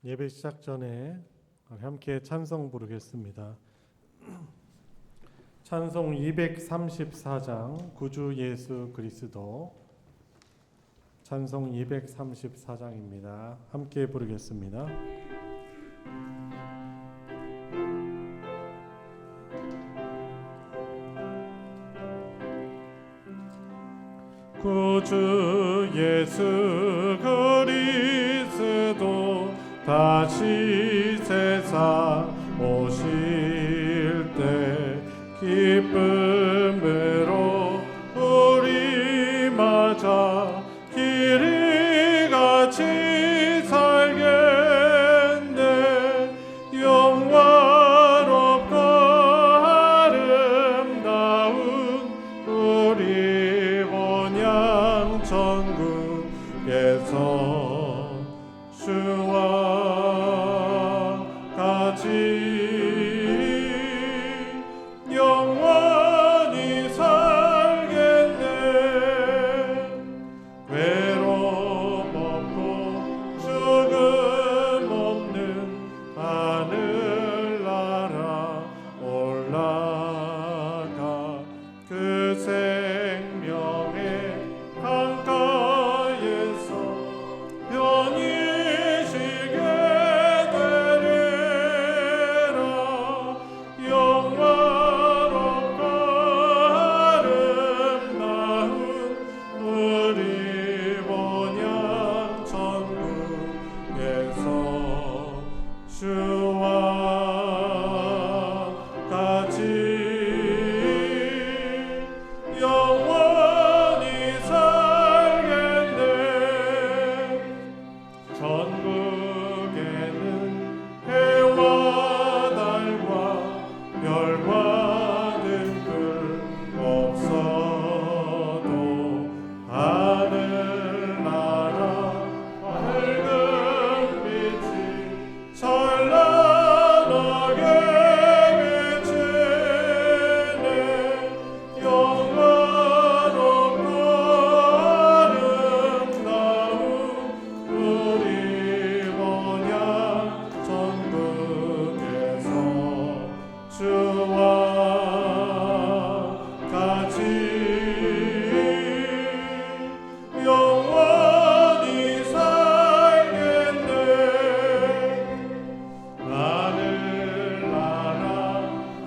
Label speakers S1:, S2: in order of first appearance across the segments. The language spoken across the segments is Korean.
S1: 예배 시작 전에 함께 찬송 부르겠습니다. 찬송 234장 구주 예수 그리스도, 찬송 234장입니다. 함께 부르겠습니다. 구주 예수 그리스도 다시 세상 오실 때 기쁨으로 우리 맞아 길이 같이 살겠네. 영화롭고 아름다운 우리 본향 천국에서 주와 같이 영원히 살겠네. 외로움 없고 죽음 없는 하늘나라 올라가 그 생명의 강가에서 편히 쉬게 되리라. 영화롭고 아름다운 우리 본향 천국에서 주와 같이 영원히 살겠네. 전국에는 해와 달과 별과 등불 없어도 하늘나라 밝은 빛이 찬란하게 비치네. 영화롭고 아름다운 우리 본향 천국에서 주와 같이 영원히 살겠네. 하늘나라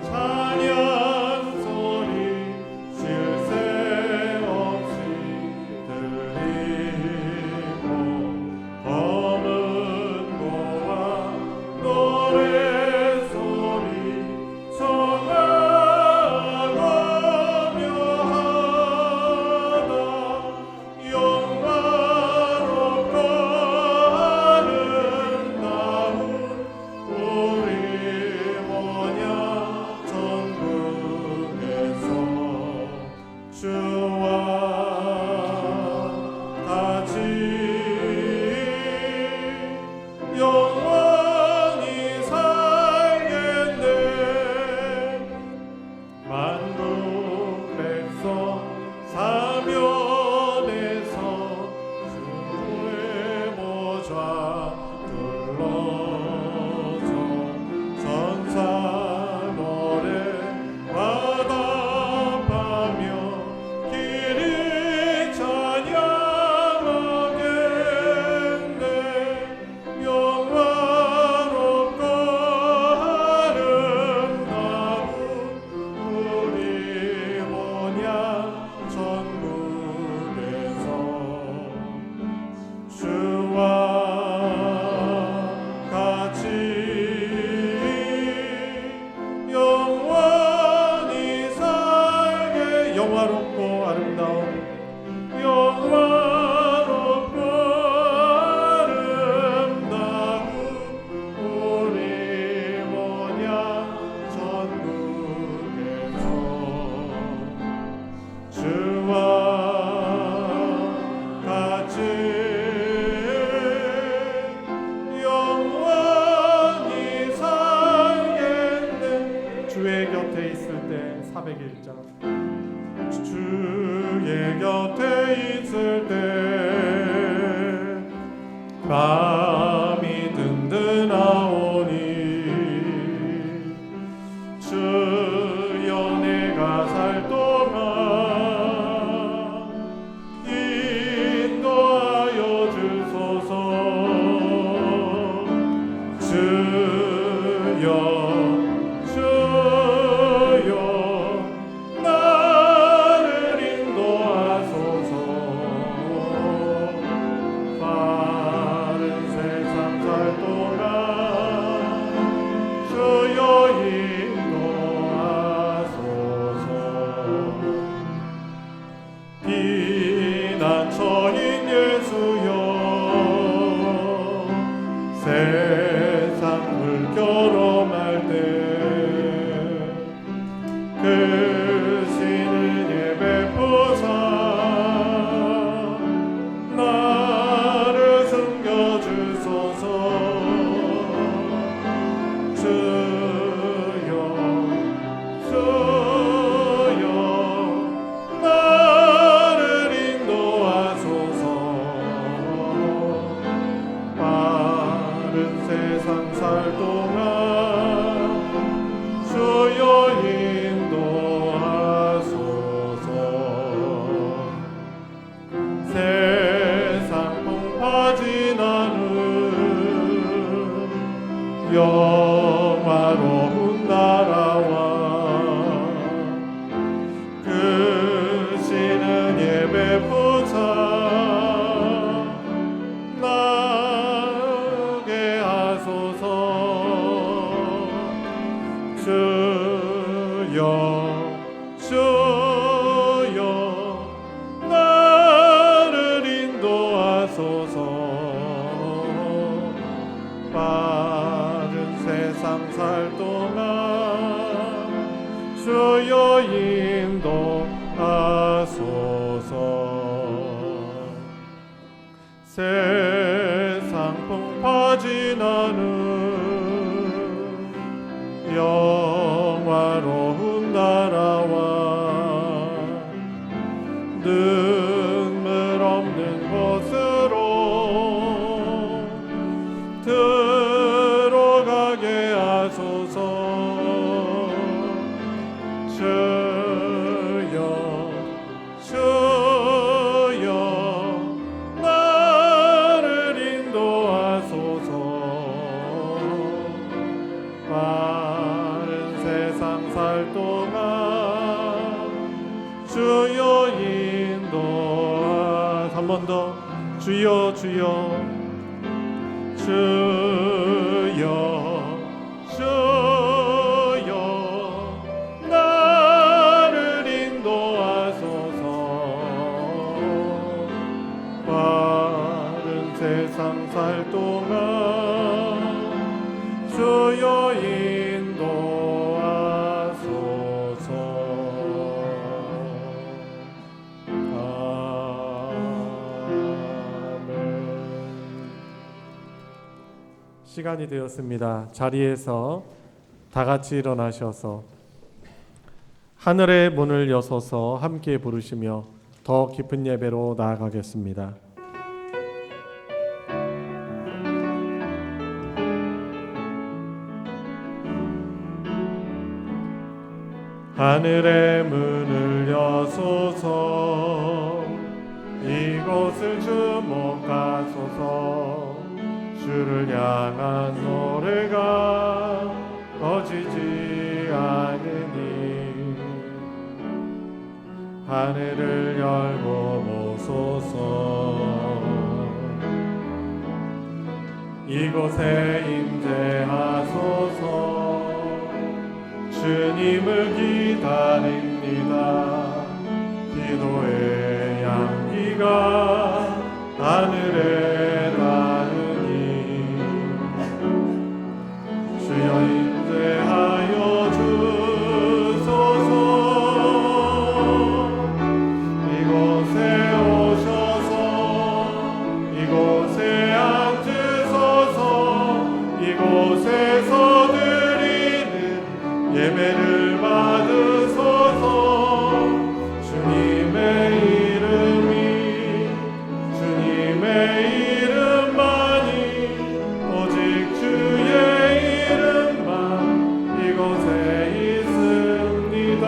S1: 찬양 소리 쉴 새 없이 들리고 검은 고와 노래소리 성하고 묘하다. 영화롭고 아름다운 우리 본향 천국에서 주와 같이 영원히 살겠네. 만국 백성 사면에서 주의 보좌 둘러서 전사 노래 화답하며 길이 찬양하겠네. 영화롭고 아름다운 우리 본향 천국에서 주와 같이 영원히 살게. 영화롭고 아름다운 영화롭고 아름다운 우리 본향 천국에서 주와 같이 영원히 살겠네. 주의 곁에 있을 때 401장. 주의 곁에 있을 때 마음이 든든 주여 인도하소서. 세상 풍파지나는 영화로운 나라와 눈물 없는 곳으로 들어가게 하소서. 주여 주여 나를 인도하소서. 바른 세상 살 동안 주여 인도하. 한 번 더 주여 주여 주여 주여 나를 인도하소서. 바른 세상 살 동안 주여 인도하소서. 시간이 되었습니다. 자리에서 다 같이 일어나셔서 하늘의 문을 여서서 함께 부르시며 더 깊은 예배로 나아가겠습니다. 하늘의 문을 여소서. 이곳을 주목하소서. 주를 향한 노래가 꺼지지 않으니 하늘을 열고 보소서. 이곳에 임재하소서. 주님을 기다립니다. 기도의 향기가 하늘에 닿으니 주여 임재하여 주소서. 이곳에 오셔서 이곳에 앉으소서. 이곳에서 드리는 예배를 받으소서. 주님의 이름이 주님의 이름만이 오직 주의 이름만 이곳에 있습니다.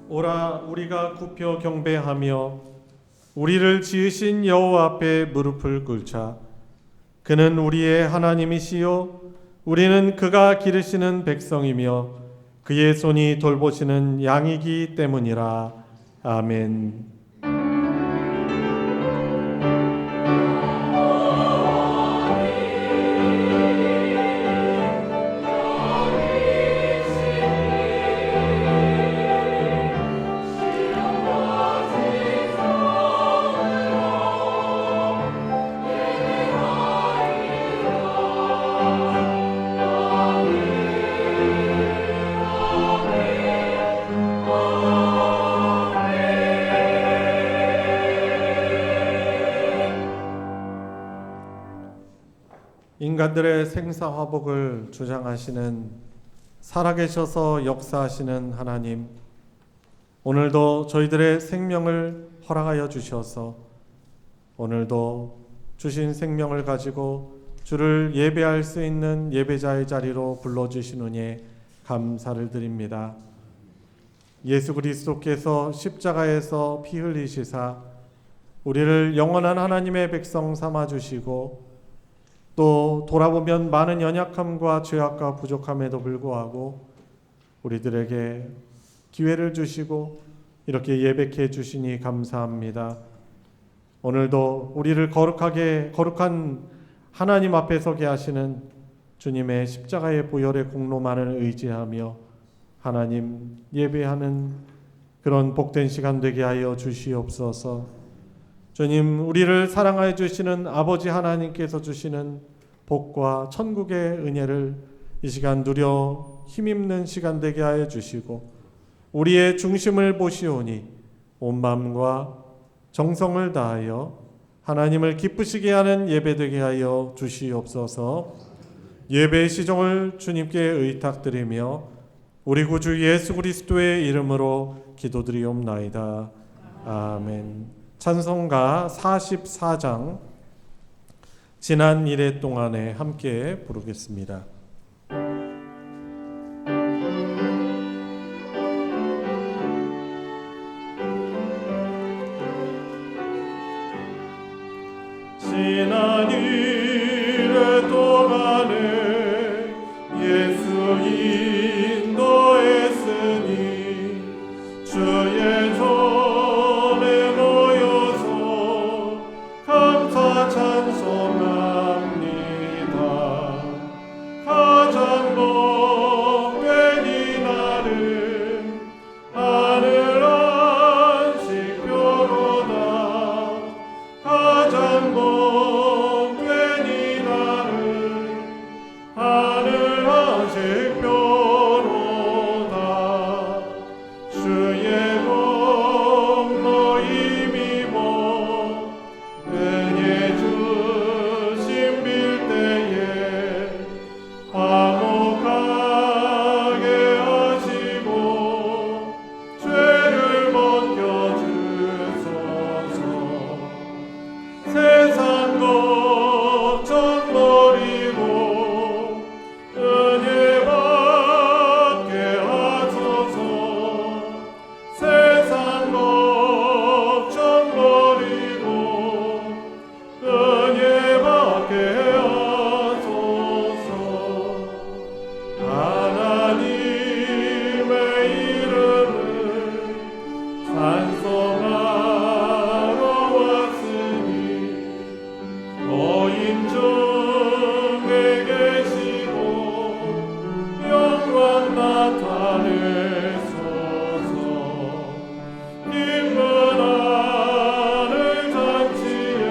S1: 오라 우리가 굽혀 경배하며 우리를 지으신 여호와 앞에 무릎을 꿇자. 그는 우리의 하나님이시요 우리는 그가 기르시는 백성이며 그의 손이 돌보시는 양이기 때문이라. 아멘. 인간들의 생사화복을 주장하시는 살아계셔서 역사하시는 하나님, 오늘도 저희들의 생명을 허락하여 주셔서 오늘도 주신 생명을 가지고 주를 예배할 수 있는 예배자의 자리로 불러주신 은혜 감사를 드립니다. 예수 그리스도께서 십자가에서 피 흘리시사 우리를 영원한 하나님의 백성 삼아주시고 또 돌아보면 많은 연약함과 죄악과 부족함에도 불구하고 우리들에게 기회를 주시고 이렇게 예배케 해주시니 감사합니다. 오늘도 우리를 거룩한 하나님 앞에 서게 하시는 주님의 십자가의 보혈의 공로만을 의지하며 하나님 예배하는 그런 복된 시간 되게 하여 주시옵소서. 주님, 우리를 사랑하여 주시는 아버지 하나님께서 주시는 복과 천국의 은혜를 이 시간 누려 힘입는 시간 되게 하여 주시고 우리의 중심을 보시오니 온 마음과 정성을 다하여 하나님을 기쁘시게 하는 예배 되게 하여 주시옵소서. 예배의 시종을 주님께 의탁드리며 우리 구주 예수 그리스도의 이름으로 기도드리옵나이다. 아멘. 찬송가 44장 지난 일해 동안에 함께 부르겠습니다.
S2: 지난 일해 동안에 예수 인도했으니 주의 전에 모여서 감사 찬송합니다. 가장 복된 이날은 하늘 안식표로다. 가장 복된 이날은 하늘 안식표로다. 주의 공로 힘입어 은혜 주심 빌 때에 화목하게 하시고 죄를 벗겨주소서. 세상 걱정 버리고 은혜 받게 하소서. 세상 걱정 버리고 은혜 받게 하소서. 하나님의 이름을 찬송하러 왔으니 노인 중에 계시고 영광 나타내소서. 기쁜 하늘 잔치에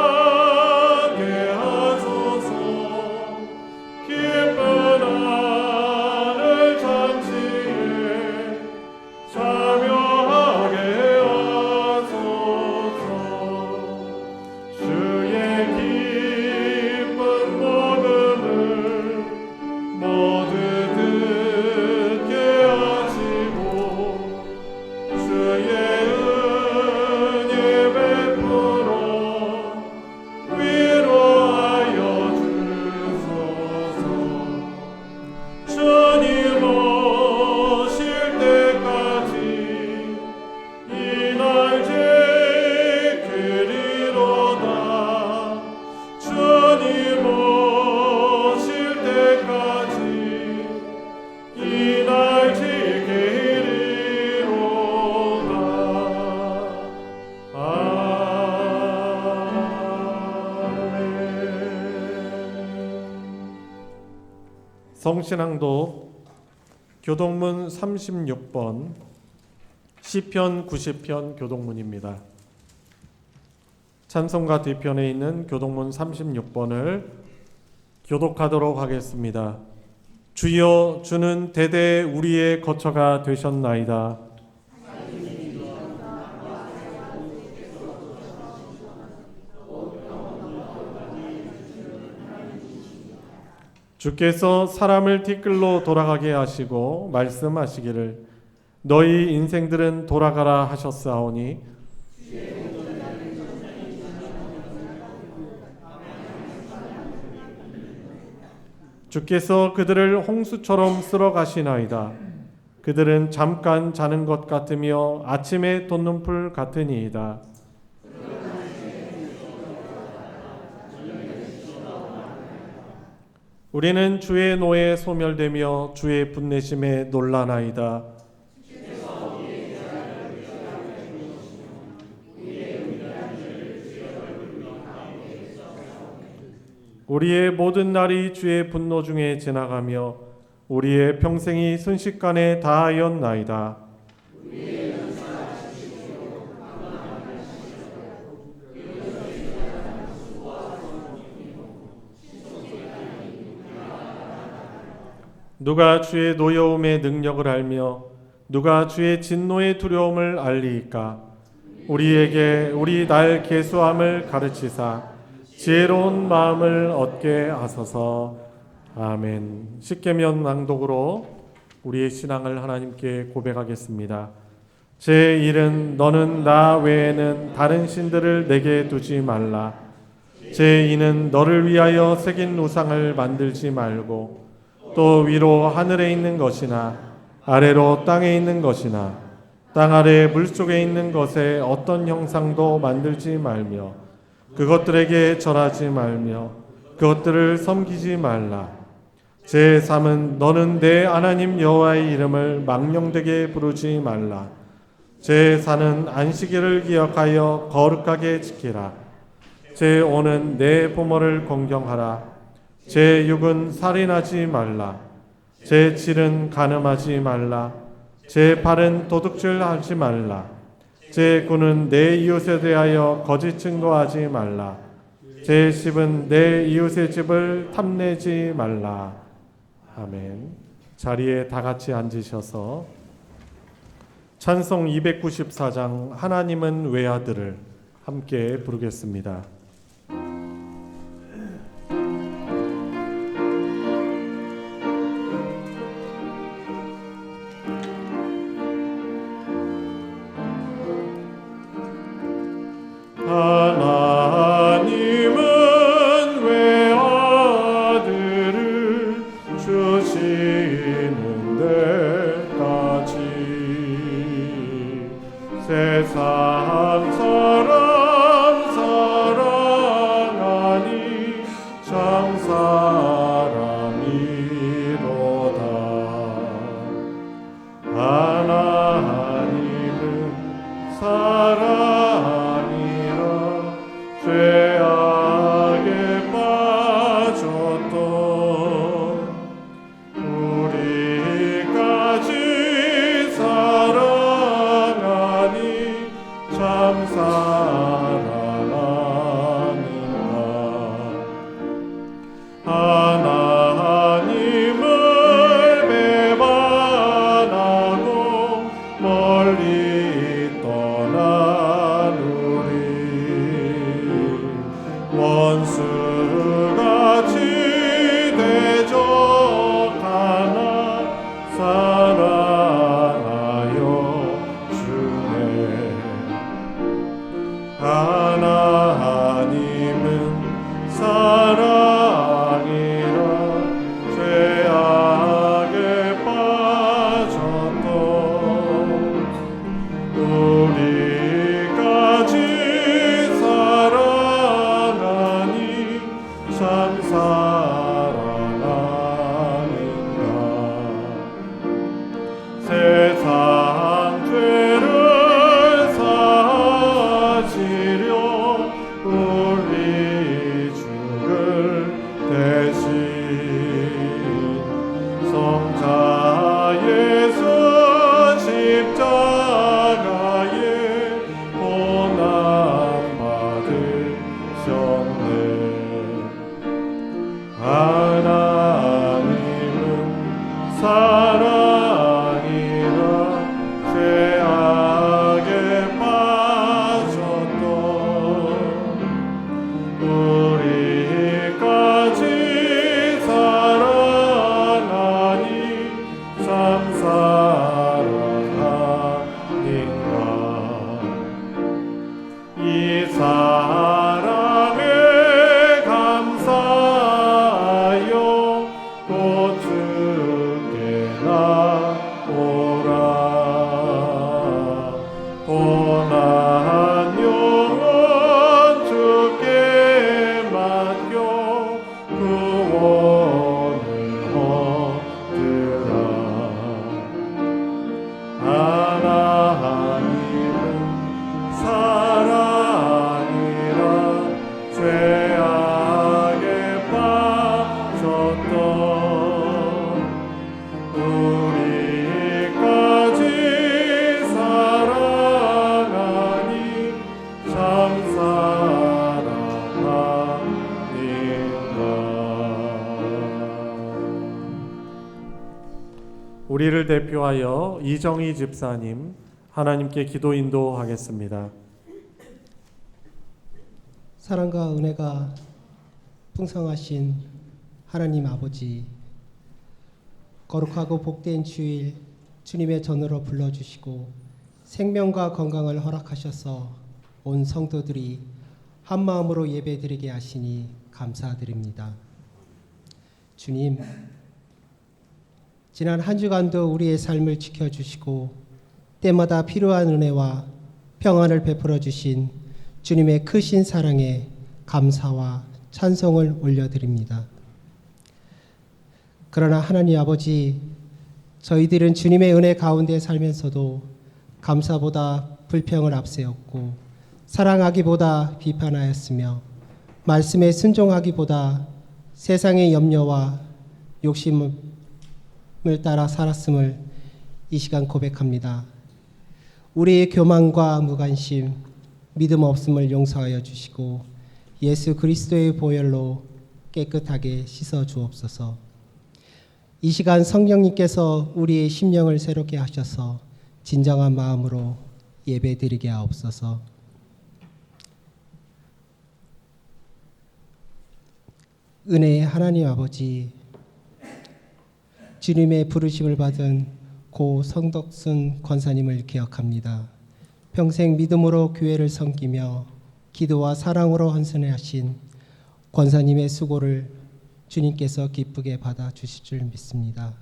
S2: 참여하게 하소서. 기쁜 하늘 잔치에 참여하게 하소서. 주의 기쁜 복음을 모두 듣게 하시고 주의 은혜 베풀어 위로하여 주소서. 주님 오실 때까지 이 날 지키리로다. 주님 오실 때까지 이 날 지키리로다. 아멘.
S1: 성신앙도 교동문 36번 시편 90편 교동문입니다. 찬송가 뒤편에 있는 교동문 36번을 교독하도록 하겠습니다. 주여, 주는 대대 우리의 거처가 되셨나이다. 주께서 사람을 티끌로 돌아가게 하시고 말씀하시기를 너희 인생들은 돌아가라 하셨사오니 주께서 그들을 홍수처럼 쓸어 가시나이다. 그들은 잠깐 자는 것 같으며 아침에 돋는 풀 같으니이다. 우리는 주의 노에 소멸되며 주의 분내심에 놀라나이다. 우리의 모든 날이 주의 분노 중에 지나가며 우리의 평생이 순식간에 다하였나이다. 누가 주의 노여움의 능력을 알며 누가 주의 진노의 두려움을 알리이까? 우리에게 우리 날 계수함을 가르치사 지혜로운 마음을 얻게 하소서. 아멘. 십계명 낭독으로 우리의 신앙을 하나님께 고백하겠습니다. 제 일은 너는 나 외에는 다른 신들을 내게 두지 말라. 제 이는 너를 위하여 새긴 우상을 만들지 말고 또 위로 하늘에 있는 것이나 아래로 땅에 있는 것이나 땅 아래 물속에 있는 것에 어떤 형상도 만들지 말며 그것들에게 절하지 말며 그것들을 섬기지 말라. 제3은 너는 내 하나님 여호와의 이름을 망령되게 부르지 말라. 제4는 안식일을 기억하여 거룩하게 지키라. 제5는 내 부모를 공경하라. 제6은 살인하지 말라. 제7은 간음하지 말라. 제8은 도둑질하지 말라. 제9는 내 이웃에 대하여 거짓 증거하지 말라. 제10은 내 이웃의 집을 탐내지 말라. 아멘. 자리에 다 같이 앉으셔서 찬송 294장 하나님은 외아들을 함께 부르겠습니다.
S2: 하나님은 외아들을 주시는 데까지 세상 사람 사랑하니 참 사람이로다. 하나님은 사랑이라 죄악에 빠졌던
S1: 우리를 대표하여 이정희 집사님 하나님께 기도 인도하겠습니다.
S3: 사랑과 은혜가 풍성하신 하나님 아버지, 거룩하고 복된 주일 주님의 전으로 불러주시고 생명과 건강을 허락하셔서 온 성도들이 한 마음으로 예배드리게 하시니 감사드립니다. 주님, 지난 한 주간도 우리의 삶을 지켜주시고 때마다 필요한 은혜와 평안을 베풀어 주신 주님의 크신 사랑에 감사와 찬송을 올려드립니다. 그러나 하나님 아버지, 저희들은 주님의 은혜 가운데 살면서도 감사보다 불평을 앞세웠고 사랑하기보다 비판하였으며 말씀에 순종하기보다 세상의 염려와 욕심을 따라 살았음을 이 시간 고백합니다. 우리의 교만과 무관심, 믿음 없음을 용서하여 주시고 예수 그리스도의 보혈로 깨끗하게 씻어 주옵소서. 이 시간 성령님께서 우리의 심령을 새롭게 하셔서 진정한 마음으로 예배드리게 하옵소서. 은혜의 하나님 아버지, 주님의 부르심을 받은 고 성덕순 권사님을 기억합니다. 평생 믿음으로 교회를 섬기며 기도와 사랑으로 헌신하신 권사님의 수고를 주님께서 기쁘게 받아주실 줄 믿습니다.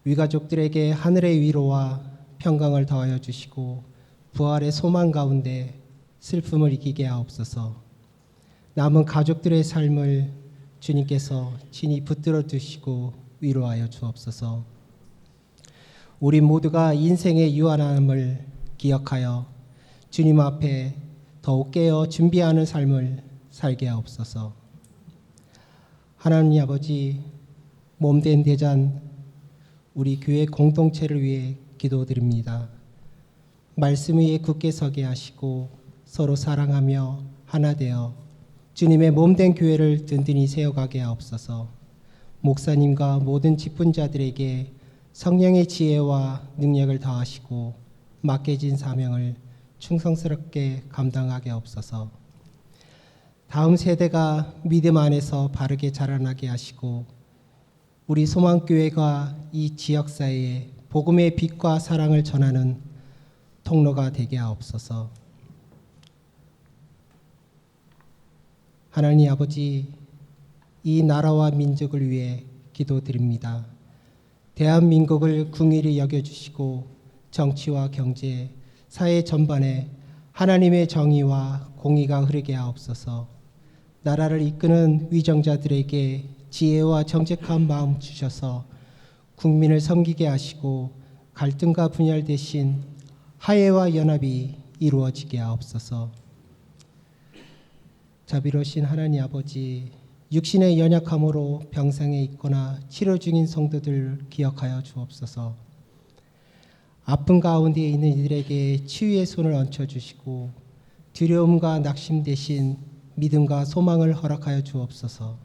S3: 위가족들에게 하늘의 위로와 평강을 더하여 주시고 부활의 소망 가운데 슬픔을 이기게 하옵소서. 남은 가족들의 삶을 주님께서 친히 붙들어 주시고 위로하여 주옵소서. 우리 모두가 인생의 유한함을 기억하여 주님 앞에 더욱 깨어 준비하는 삶을 살게 하옵소서. 하나님 아버지, 몸된 대잔 우리 교회 공동체를 위해 기도드립니다. 말씀 위에 굳게 서게 하시고 서로 사랑하며 하나 되어 주님의 몸된 교회를 든든히 세워가게 하옵소서. 목사님과 모든 직분자들에게 성령의 지혜와 능력을 더하시고 맡겨진 사명을 충성스럽게 감당하게 하옵소서. 다음 세대가 믿음 안에서 바르게 자라나게 하시고 우리 소망교회가 이 지역사회에 복음의 빛과 사랑을 전하는 통로가 되게 하옵소서. 하나님 아버지, 이 나라와 민족을 위해 기도드립니다. 대한민국을 긍휼히 여겨주시고 정치와 경제, 사회 전반에 하나님의 정의와 공의가 흐르게 하옵소서. 나라를 이끄는 위정자들에게 지혜와 정직한 마음 주셔서 국민을 섬기게 하시고 갈등과 분열 대신 화해와 연합이 이루어지게 하옵소서. 자비로우신 하나님 아버지, 육신의 연약함으로 병상에 있거나 치료 중인 성도들 기억하여 주옵소서. 아픈 가운데 있는 이들에게 치유의 손을 얹혀주시고 두려움과 낙심 대신 믿음과 소망을 허락하여 주옵소서.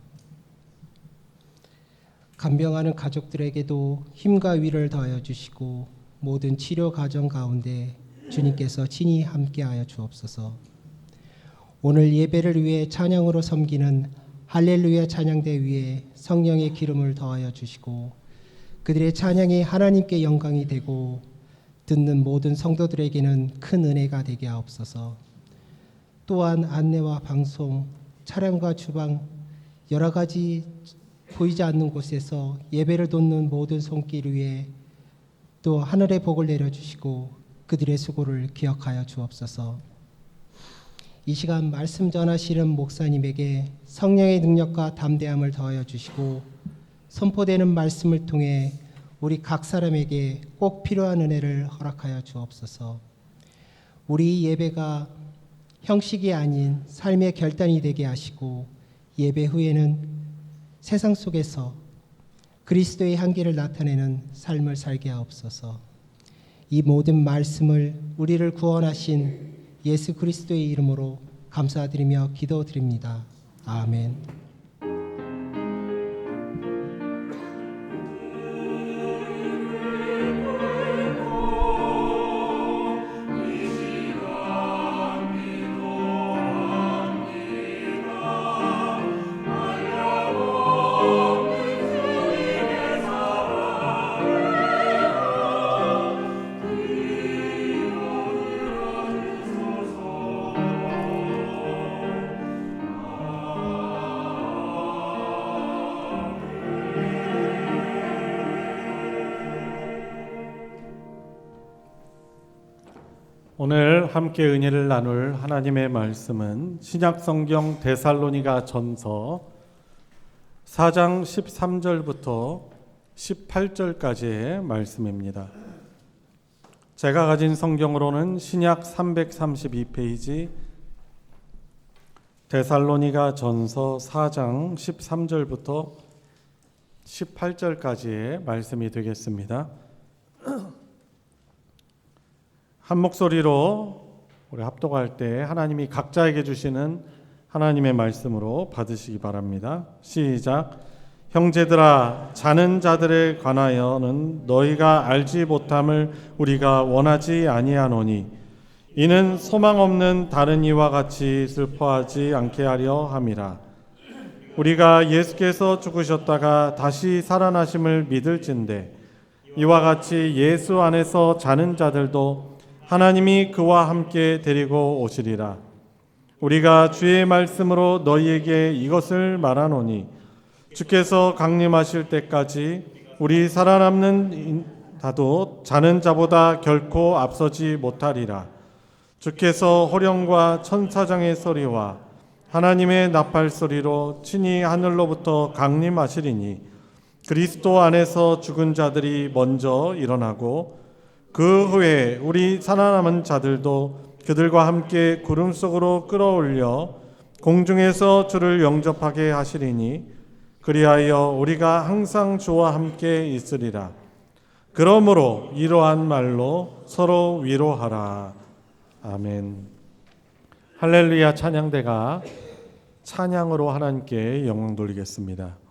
S3: 간병하는 가족들에게도 힘과 위를 더하여 주시고 모든 치료 과정 가운데 주님께서 친히 함께하여 주옵소서. 오늘 예배를 위해 찬양으로 섬기는 할렐루야 찬양대 위에 성령의 기름을 더하여 주시고 그들의 찬양이 하나님께 영광이 되고 듣는 모든 성도들에게는 큰 은혜가 되게 하옵소서. 또한 안내와 방송, 차량과 주방 여러 가지 보이지 않는 곳에서 예배를 돕는 모든 손길 위에 또 하늘의 복을 내려주시고 그들의 수고를 기억하여 주옵소서. 이 시간 말씀 전하시는 목사님에게 성령의 능력과 담대함을 더하여 주시고 선포되는 말씀을 통해 우리 각 사람에게 꼭 필요한 은혜를 허락하여 주옵소서. 우리 예배가 형식이 아닌 삶의 결단이 되게 하시고 예배 후에는 세상 속에서 그리스도의 한계를 나타내는 삶을 살게 하옵소서. 이 모든 말씀을 우리를 구원하신 예수 그리스도의 이름으로 감사드리며 기도드립니다. 아멘.
S1: 오늘 함께 은혜를 나눌 하나님의 말씀은 신약성경 데살로니가 전서 4장 13절부터 18절까지의 말씀입니다. 제가 가진 성경으로는 신약 332페이지 데살로니가 전서 4장 13절부터 18절까지의 말씀이 되겠습니다. 한 목소리로 우리 합독할 때 하나님이 각자에게 주시는 하나님의 말씀으로 받으시기 바랍니다. 시작. 형제들아, 자는 자들에 관하여는 너희가 알지 못함을 우리가 원하지 아니하노니 이는 소망 없는 다른 이와 같이 슬퍼하지 않게 하려 함이라. 우리가 예수께서 죽으셨다가 다시 살아나심을 믿을진대 이와 같이 예수 안에서 자는 자들도 하나님이 그와 함께 데리고 오시리라. 우리가 주의 말씀으로 너희에게 이것을 말하노니 주께서 강림하실 때까지 우리 살아남는 자도 자는 자보다 결코 앞서지 못하리라. 주께서 호령과 천사장의 소리와 하나님의 나팔 소리로 친히 하늘로부터 강림하시리니 그리스도 안에서 죽은 자들이 먼저 일어나고 그 후에 우리 살아남은 자들도 그들과 함께 구름 속으로 끌어올려 공중에서 주를 영접하게 하시리니 그리하여 우리가 항상 주와 함께 있으리라. 그러므로 이러한 말로 서로 위로하라. 아멘. 할렐루야. 찬양대가 찬양으로 하나님께 영광 돌리겠습니다.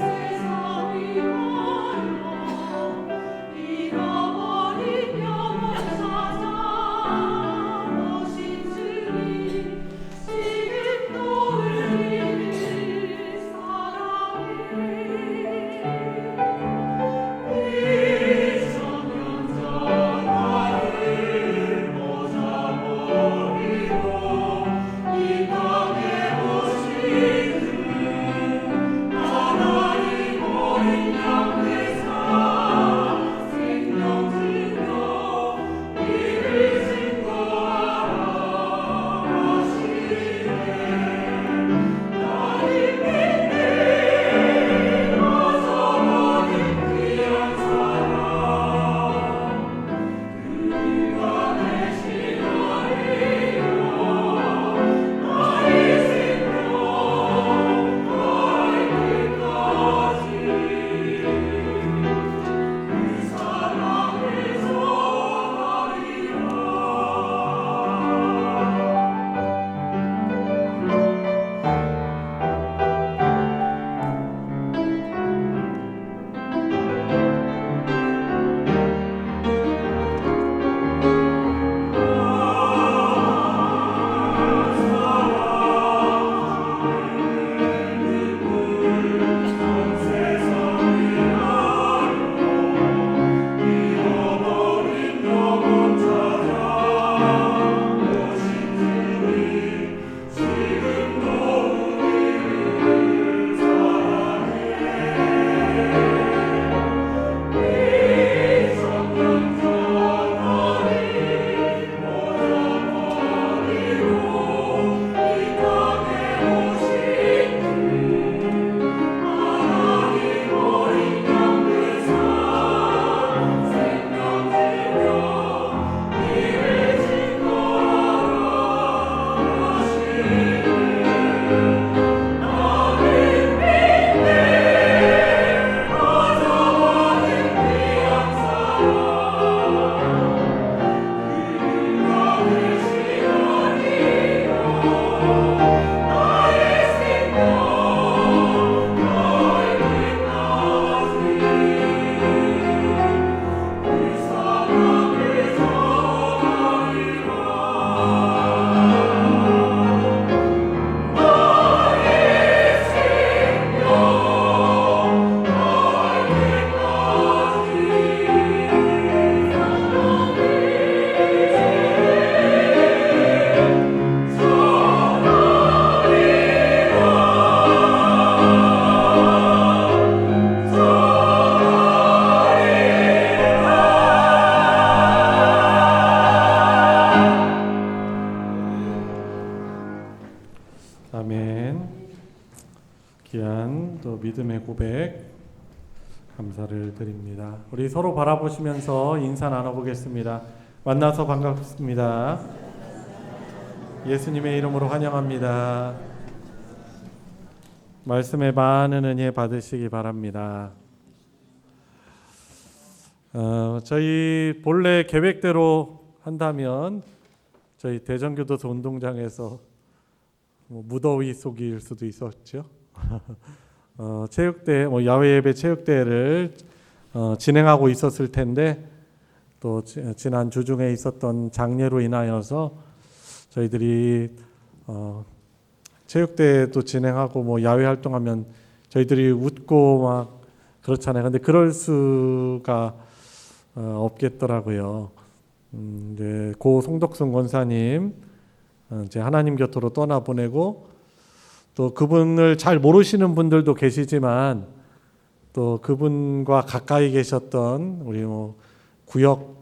S4: 세상이
S1: 믿음의 고백 감사를 드립니다. 우리 서로 바라보시면서 인사 나눠보겠습니다. 만나서 반갑습니다. 예수님의 이름으로 환영합니다. 말씀에 많은 은혜 받으시기 바랍니다. 저희 본래 계획대로 한다면 저희 대전교도소 운동장에서 무더위 속일 수도 있었죠. 체육대, 야외 예배 체육대회를 진행하고 있었을 텐데 또 지난 주중에 있었던 장례로 인하여서 저희들이 체육대회도 진행하고 야외 활동하면 저희들이 웃고 막 그렇잖아요. 근데 그럴 수가 없겠더라고요. 이제 고 송덕순 권사님 이제 하나님 곁으로 떠나보내고 또 그분을 잘 모르시는 분들도 계시지만 또 그분과 가까이 계셨던 우리 구역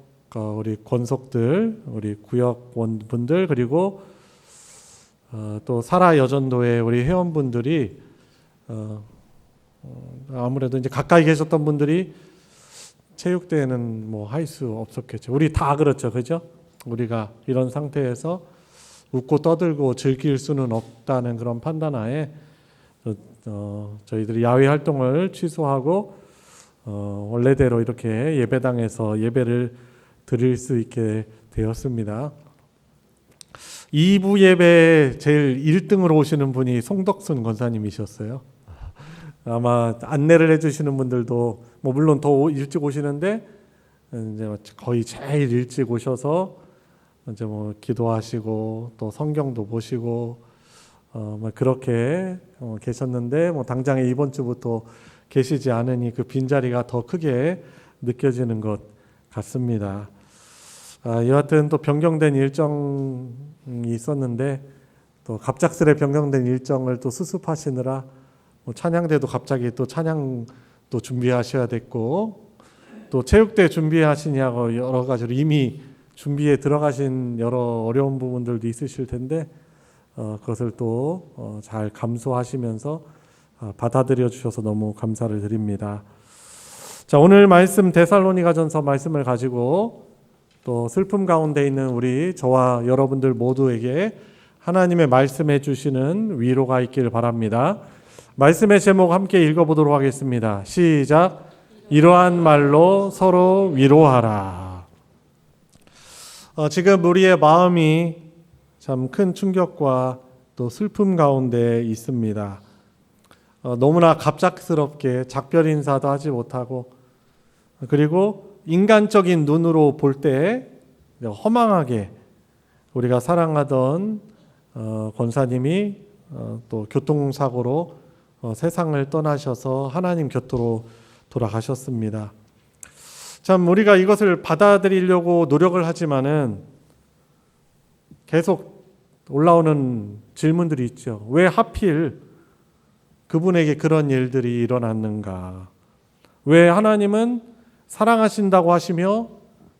S1: 우리 권속들, 우리 구역원 분들 그리고 또 사라 여전도의 우리 회원분들이 아무래도 이제 가까이 계셨던 분들이 체육대회는 할 수 없었겠죠. 우리 다 그렇죠, 그죠? 우리가 이런 상태에서 웃고 떠들고 즐길 수는 없다는 그런 판단하에 저희들이 야외 활동을 취소하고 원래대로 이렇게 예배당에서 예배를 드릴 수 있게 되었습니다. 2부 예배 제일 1등으로 오시는 분이 송덕순 권사님이셨어요. 아마 안내를 해주시는 분들도 물론 더 일찍 오시는데 이제 거의 제일 일찍 오셔서 이제 기도하시고 또 성경도 보시고 그렇게 계셨는데 당장에 이번 주부터 계시지 않으니 그 빈자리가 더 크게 느껴지는 것 같습니다. 여하튼 또 변경된 일정이 있었는데 또 갑작스레 변경된 일정을 또 수습하시느라 찬양대도 갑자기 또 찬양도 준비하셔야 됐고 또 체육대 준비하시냐고 여러 가지로 이미 준비에 들어가신 여러 어려운 부분들도 있으실 텐데 그것을 또 잘 감수하시면서 받아들여 주셔서 너무 감사를 드립니다. 자, 오늘 말씀 데살로니가전서 말씀을 가지고 또 슬픔 가운데 있는 우리 저와 여러분들 모두에게 하나님의 말씀해 주시는 위로가 있기를 바랍니다. 말씀의 제목 함께 읽어보도록 하겠습니다. 시작. 이러한 말로 서로 위로하라. 지금 우리의 마음이 참 큰 충격과 또 슬픔 가운데 있습니다. 너무나 갑작스럽게 작별 인사도 하지 못하고 그리고 인간적인 눈으로 볼 때 허망하게 우리가 사랑하던 권사님이 또 교통사고로 세상을 떠나셔서 하나님 곁으로 돌아가셨습니다. 참 우리가 이것을 받아들이려고 노력을 하지만은 계속 올라오는 질문들이 있죠. 왜 하필 그분에게 그런 일들이 일어났는가? 왜 하나님은 사랑하신다고 하시며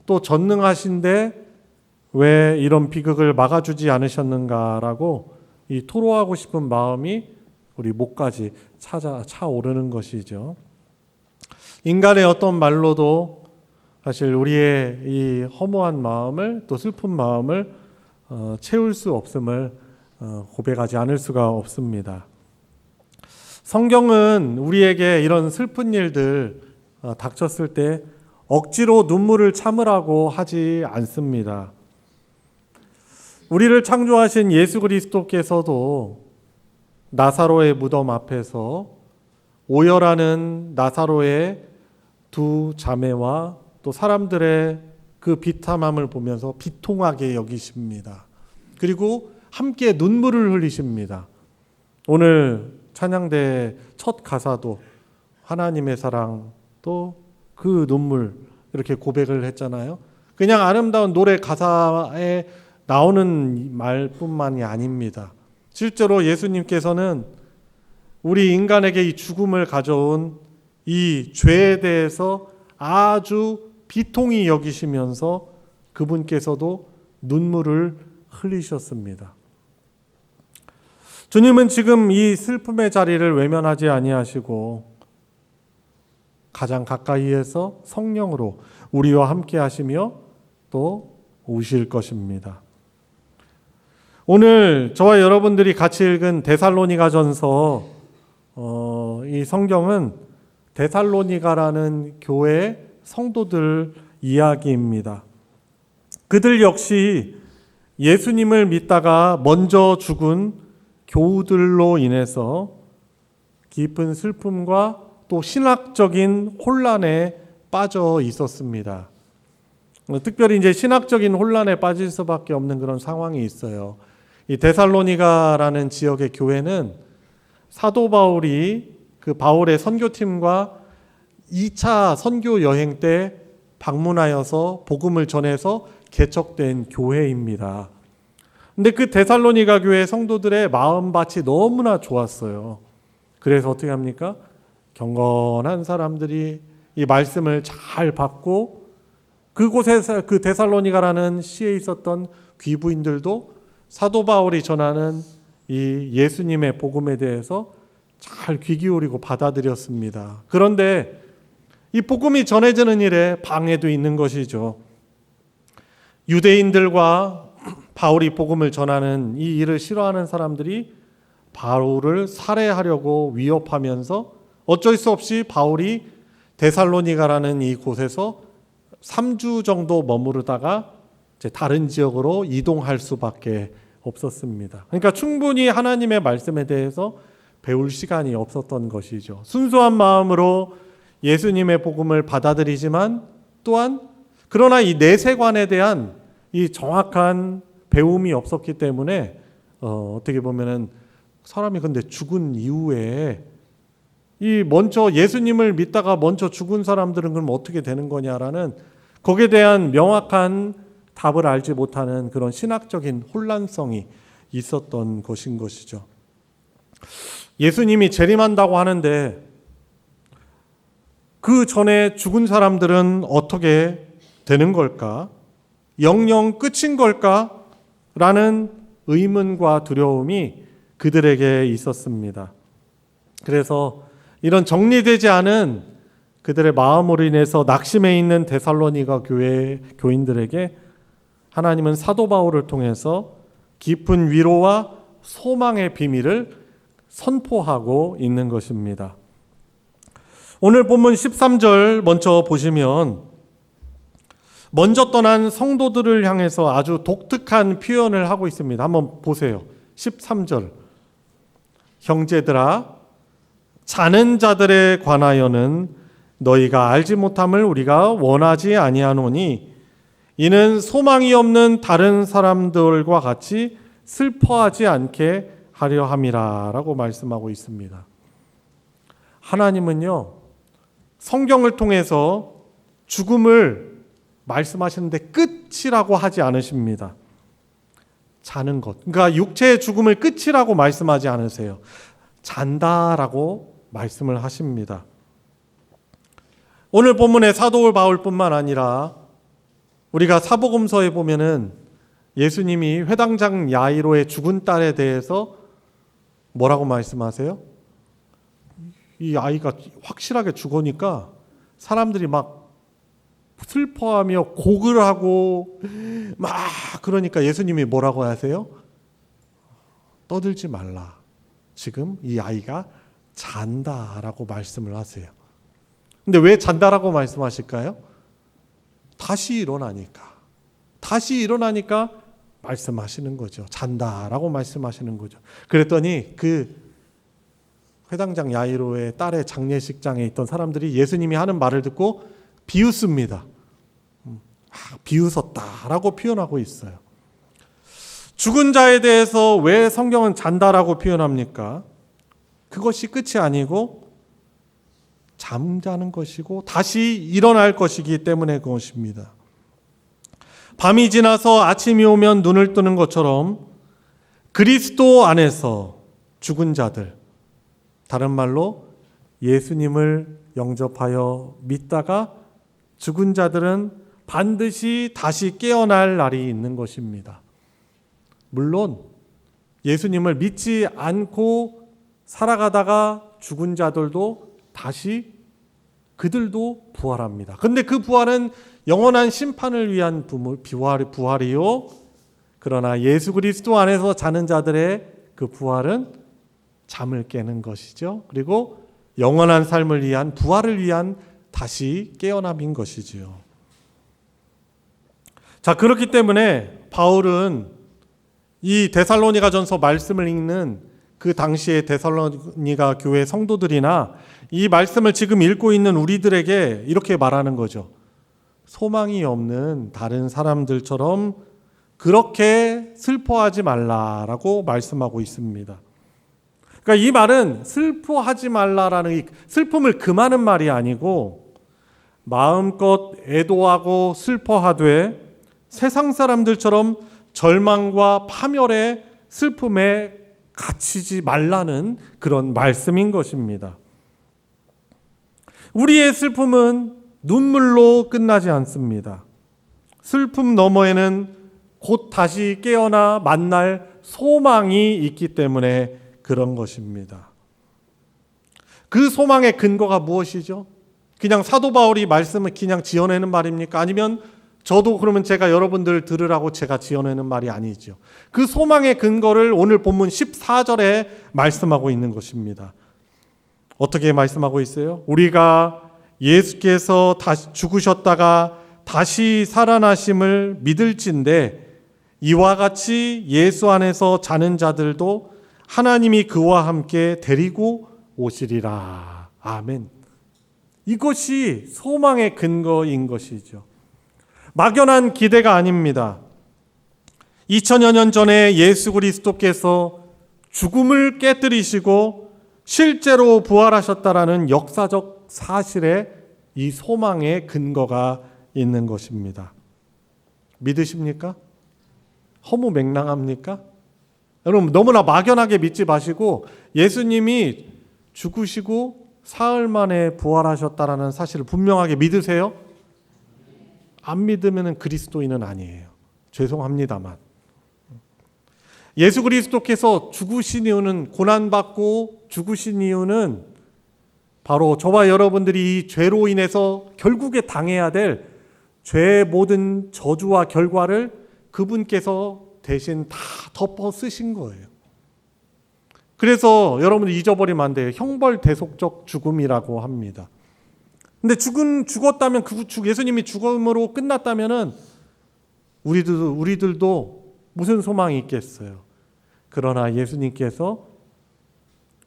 S1: 또 전능하신데 왜 이런 비극을 막아주지 않으셨는가라고 이 토로하고 싶은 마음이 우리 목까지 차오르는 것이죠. 인간의 어떤 말로도 사실 우리의 이 허무한 마음을 또 슬픈 마음을 채울 수 없음을 고백하지 않을 수가 없습니다. 성경은 우리에게 이런 슬픈 일들 닥쳤을 때 억지로 눈물을 참으라고 하지 않습니다. 우리를 창조하신 예수 그리스도께서도 나사로의 무덤 앞에서 오열하는 나사로의 두 자매와 또 사람들의 그 비참함을 보면서 비통하게 여기십니다. 그리고 함께 눈물을 흘리십니다. 오늘 찬양대 첫 가사도 하나님의 사랑 또 그 눈물 이렇게 고백을 했잖아요. 그냥 아름다운 노래 가사에 나오는 말뿐만이 아닙니다. 실제로 예수님께서는 우리 인간에게 이 죽음을 가져온 이 죄에 대해서 아주 비통히 여기시면서 그분께서도 눈물을 흘리셨습니다. 주님은 지금 이 슬픔의 자리를 외면하지 아니하시고 가장 가까이에서 성령으로 우리와 함께 하시며 또 오실 것입니다. 오늘 저와 여러분들이 같이 읽은 데살로니가전서 이 성경은 데살로니가라는 교회 성도들 이야기입니다. 그들 역시 예수님을 믿다가 먼저 죽은 교우들로 인해서 깊은 슬픔과 또 신학적인 혼란에 빠져 있었습니다. 특별히 이제 신학적인 혼란에 빠질 수밖에 없는 그런 상황이 있어요. 이 데살로니가라는 지역의 교회는 사도 바울이 그 바울의 선교팀과 2차 선교 여행 때 방문하여서 복음을 전해서 개척된 교회입니다. 근데 그 데살로니가 교회 성도들의 마음밭이 너무나 좋았어요. 그래서 어떻게 합니까? 경건한 사람들이 이 말씀을 잘 받고 그곳에서 그 데살로니가라는 시에 있었던 귀부인들도 사도 바울이 전하는 이 예수님의 복음에 대해서 잘 귀 기울이고 받아들였습니다. 그런데 이 복음이 전해지는 일에 방해도 있는 것이죠. 유대인들과 바울이 복음을 전하는 이 일을 싫어하는 사람들이 바울을 살해하려고 위협하면서 어쩔 수 없이 바울이 데살로니가라는 이 곳에서 3주 정도 머무르다가 이제 다른 지역으로 이동할 수밖에 없었습니다. 그러니까 충분히 하나님의 말씀에 대해서 배울 시간이 없었던 것이죠. 순수한 마음으로 예수님의 복음을 받아들이지만 또한 그러나 이 내세관에 대한 이 정확한 배움이 없었기 때문에 어떻게 보면은 사람이 근데 죽은 이후에 이 먼저 예수님을 믿다가 먼저 죽은 사람들은 그럼 어떻게 되는 거냐라는 거기에 대한 명확한 답을 알지 못하는 그런 신학적인 혼란성이 있었던 것인 것이죠. 예수님이 재림한다고 하는데 그 전에 죽은 사람들은 어떻게 되는 걸까? 영영 끝인 걸까? 라는 의문과 두려움이 그들에게 있었습니다. 그래서 이런 정리되지 않은 그들의 마음으로 인해서 낙심해 있는 데살로니가 교회 교인들에게 하나님은 사도 바울을 통해서 깊은 위로와 소망의 비밀을 선포하고 있는 것입니다. 오늘 본문 13절 먼저 보시면 먼저 떠난 성도들을 향해서 아주 독특한 표현을 하고 있습니다. 한번 보세요. 13절. 형제들아, 자는 자들에 관하여는 너희가 알지 못함을 우리가 원하지 아니하노니 이는 소망이 없는 다른 사람들과 같이 슬퍼하지 않게 하려 함이라 라고 말씀하고 있습니다. 하나님은요, 성경을 통해서 죽음을 말씀하시는데 끝이라고 하지 않으십니다. 자는 것. 그러니까 육체의 죽음을 끝이라고 말씀하지 않으세요. 잔다라고 말씀을 하십니다. 오늘 본문의 사도 바울뿐만 아니라 우리가 사복음서에 보면은 예수님이 회당장 야이로의 죽은 딸에 대해서 뭐라고 말씀하세요? 이 아이가 확실하게 죽으니까 사람들이 막 슬퍼하며 곡을 하고 막 그러니까 예수님이 뭐라고 하세요? 떠들지 말라. 지금 이 아이가 잔다라고 말씀을 하세요. 근데 왜 잔다라고 말씀하실까요? 다시 일어나니까 말씀하시는 거죠. 잔다라고 말씀하시는 거죠. 그랬더니 그 회당장 야이로의 딸의 장례식장에 있던 사람들이 예수님이 하는 말을 듣고 비웃습니다. 비웃었다라고 표현하고 있어요. 죽은 자에 대해서 왜 성경은 잔다라고 표현합니까? 그것이 끝이 아니고 잠자는 것이고 다시 일어날 것이기 때문에 그것입니다. 밤이 지나서 아침이 오면 눈을 뜨는 것처럼 그리스도 안에서 죽은 자들, 다른 말로 예수님을 영접하여 믿다가 죽은 자들은 반드시 다시 깨어날 날이 있는 것입니다. 물론 예수님을 믿지 않고 살아가다가 죽은 자들도 다시 그들도 부활합니다. 근데 그 부활은 영원한 심판을 위한 부활이요. 그러나 예수 그리스도 안에서 자는 자들의 그 부활은 잠을 깨는 것이죠. 그리고 영원한 삶을 위한 부활을 위한 다시 깨어남인 것이지요. 자, 그렇기 때문에 바울은 이 데살로니가전서 말씀을 읽는 그 당시의 데살로니가 교회 성도들이나 이 말씀을 지금 읽고 있는 우리들에게 이렇게 말하는 거죠. 소망이 없는 다른 사람들처럼 그렇게 슬퍼하지 말라라고 말씀하고 있습니다. 그러니까 이 말은 슬퍼하지 말라라는 이 슬픔을 금하는 말이 아니고 마음껏 애도하고 슬퍼하되 세상 사람들처럼 절망과 파멸의 슬픔에 갇히지 말라는 그런 말씀인 것입니다. 우리의 슬픔은 눈물로 끝나지 않습니다. 슬픔 너머에는 곧 다시 깨어나 만날 소망이 있기 때문에 그런 것입니다. 그 소망의 근거가 무엇이죠? 그냥 사도 바울이 말씀을 그냥 지어내는 말입니까? 아니면 저도 그러면 제가 여러분들 들으라고 제가 지어내는 말이 아니죠. 그 소망의 근거를 오늘 본문 14절에 말씀하고 있는 것입니다. 어떻게 말씀하고 있어요? 우리가 예수께서 다시 죽으셨다가 다시 살아나심을 믿을진데 이와 같이 예수 안에서 자는 자들도 하나님이 그와 함께 데리고 오시리라. 아멘. 이것이 소망의 근거인 것이죠. 막연한 기대가 아닙니다. 2000여 년 전에 예수 그리스도께서 죽음을 깨뜨리시고 실제로 부활하셨다라는 역사적 사실에 이 소망의 근거가 있는 것입니다. 믿으십니까? 허무맹랑합니까? 여러분 너무나 막연하게 믿지 마시고 예수님이 죽으시고 사흘 만에 부활하셨다라는 사실을 분명하게 믿으세요? 안 믿으면 그리스도인은 아니에요. 죄송합니다만. 예수 그리스도께서 죽으신 이유는 고난받고 죽으신 이유는 바로 저와 여러분들이 이 죄로 인해서 결국에 당해야 될 죄의 모든 저주와 결과를 그분께서 대신 다 덮어 쓰신 거예요. 그래서 여러분들 잊어버리면 안 돼요. 형벌 대속적 죽음이라고 합니다. 근데 죽었다면 예수님이 죽음으로 끝났다면은 우리들도 무슨 소망이 있겠어요. 그러나 예수님께서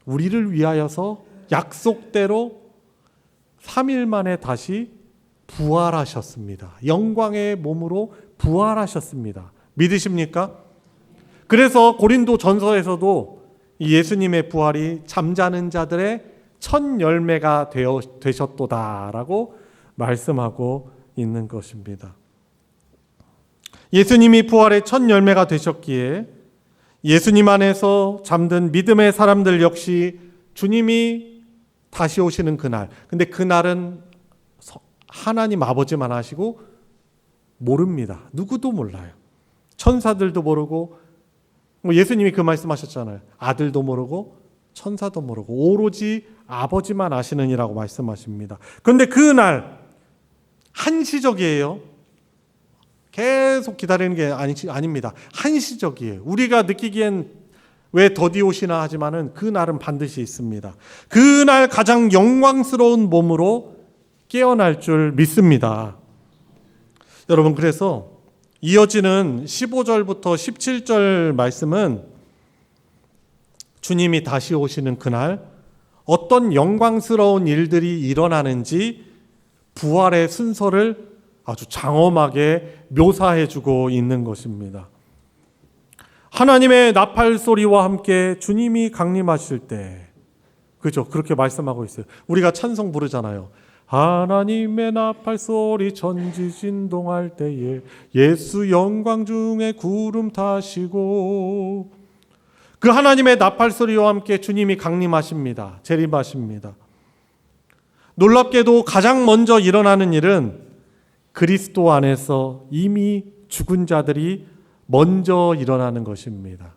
S1: 우리를 위하여서 약속대로 3일 만에 다시 부활하셨습니다. 영광의 몸으로 부활하셨습니다. 믿으십니까? 그래서 고린도 전서에서도 이 예수님의 부활이 잠자는 자들의 첫 열매가 되셨도다라고 말씀하고 있는 것입니다. 예수님이 부활의 첫 열매가 되셨기에 예수님 안에서 잠든 믿음의 사람들 역시 주님이 다시 오시는 그날, 근데 그날은 하나님 아버지만 아시고 모릅니다. 누구도 몰라요. 천사들도 모르고 예수님이 그 말씀하셨잖아요. 아들도 모르고 천사도 모르고 오로지 아버지만 아시느니라고 말씀하십니다. 그런데 그날 한시적이에요. 계속 기다리는 게 아닙니다. 한시적이에요. 우리가 느끼기엔 왜 더디 오시나 하지만은 그 날은 반드시 있습니다. 그날 가장 영광스러운 몸으로 깨어날 줄 믿습니다. 여러분 그래서 이어지는 15절부터 17절 말씀은 주님이 다시 오시는 그날 어떤 영광스러운 일들이 일어나는지 부활의 순서를 아주 장엄하게 묘사해주고 있는 것입니다. 하나님의 나팔 소리와 함께 주님이 강림하실 때, 그죠? 그렇게 말씀하고 있어요. 우리가 찬송 부르잖아요. 하나님의 나팔 소리 천지진동할 때에 예수 영광 중에 구름 타시고, 그 하나님의 나팔 소리와 함께 주님이 강림하십니다. 재림하십니다. 놀랍게도 가장 먼저 일어나는 일은 그리스도 안에서 이미 죽은 자들이 먼저 일어나는 것입니다.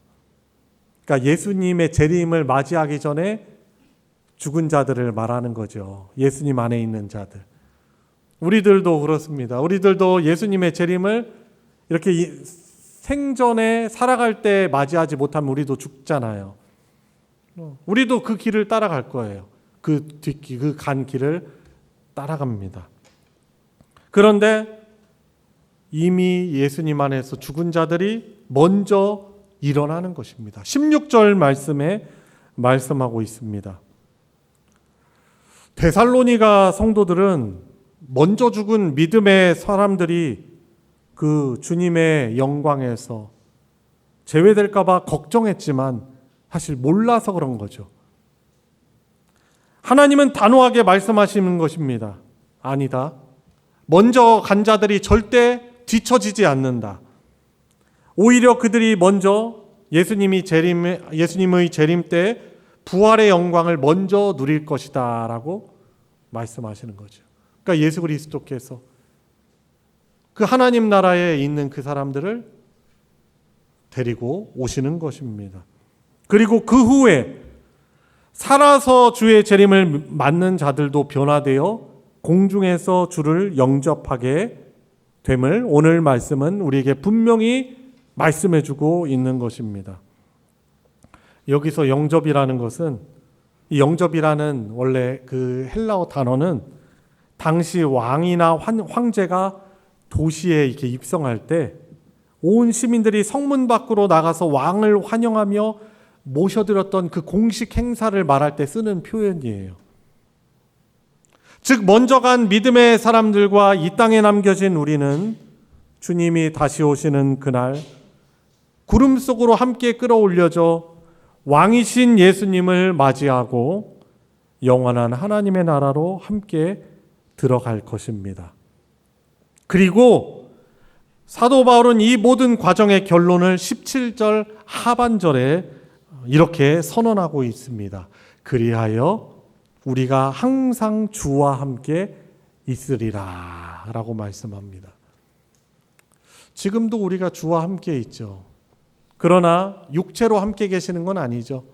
S1: 그러니까 예수님의 재림을 맞이하기 전에 죽은 자들을 말하는 거죠. 예수님 안에 있는 자들. 우리들도 그렇습니다. 우리들도 예수님의 재림을 이렇게 생전에 살아갈 때 맞이하지 못하면 우리도 죽잖아요. 우리도 그 길을 따라갈 거예요. 그 뒷길, 그 간 길을 따라갑니다. 그런데 이미 예수님 안에서 죽은 자들이 먼저 일어나는 것입니다. 16절 말씀에 말씀하고 있습니다. 데살로니가 성도들은 먼저 죽은 믿음의 사람들이 그 주님의 영광에서 제외될까 봐 걱정했지만 사실 몰라서 그런 거죠. 하나님은 단호하게 말씀하시는 것입니다. 아니다. 먼저 간 자들이 절대 뒤처지지 않는다. 오히려 그들이 먼저 예수님의 재림 때 부활의 영광을 먼저 누릴 것이다 라고 말씀하시는 거죠. 그러니까 예수 그리스도께서 그 하나님 나라에 있는 그 사람들을 데리고 오시는 것입니다. 그리고 그 후에 살아서 주의 재림을 맞는 자들도 변화되어 공중에서 주를 영접하게 됨을 오늘 말씀은 우리에게 분명히 말씀해 주고 있는 것입니다. 여기서 영접이라는 것은, 이 영접이라는 원래 그 헬라어 단어는 당시 왕이나 황제가 도시에 이렇게 입성할 때 온 시민들이 성문 밖으로 나가서 왕을 환영하며 모셔드렸던 그 공식 행사를 말할 때 쓰는 표현이에요. 즉 먼저 간 믿음의 사람들과 이 땅에 남겨진 우리는 주님이 다시 오시는 그날 구름 속으로 함께 끌어올려져 왕이신 예수님을 맞이하고 영원한 하나님의 나라로 함께 들어갈 것입니다. 그리고 사도 바울은 이 모든 과정의 결론을 17절 하반절에 이렇게 선언하고 있습니다. 그리하여 우리가 항상 주와 함께 있으리라 라고 말씀합니다. 지금도 우리가 주와 함께 있죠. 그러나 육체로 함께 계시는 건 아니죠.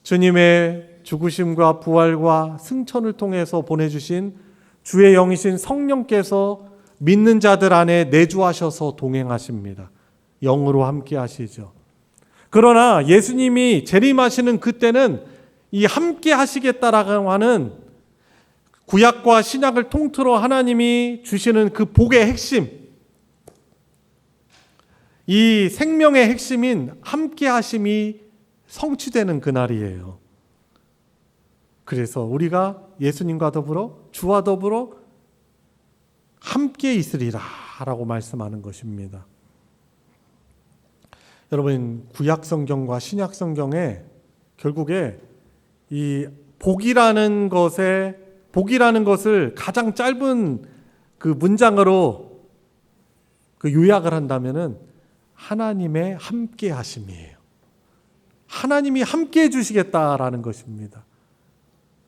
S1: 주님의 죽으심과 부활과 승천을 통해서 보내주신 주의 영이신 성령께서 믿는 자들 안에 내주하셔서 동행하십니다. 영으로 함께 하시죠. 그러나 예수님이 재림하시는 그때는 이 함께 하시겠다라고 하는 구약과 신약을 통틀어 하나님이 주시는 그 복의 핵심, 이 생명의 핵심인 함께 하심이 성취되는 그날이에요. 그래서 우리가 예수님과 더불어 주와 더불어 함께 있으리라 라고 말씀하는 것입니다. 여러분, 구약 성경과 신약 성경에 결국에 이 복이라는 것을 가장 짧은 그 문장으로 그 요약을 한다면은 하나님의 함께 하심이에요. 하나님이 함께 해주시겠다라는 것입니다.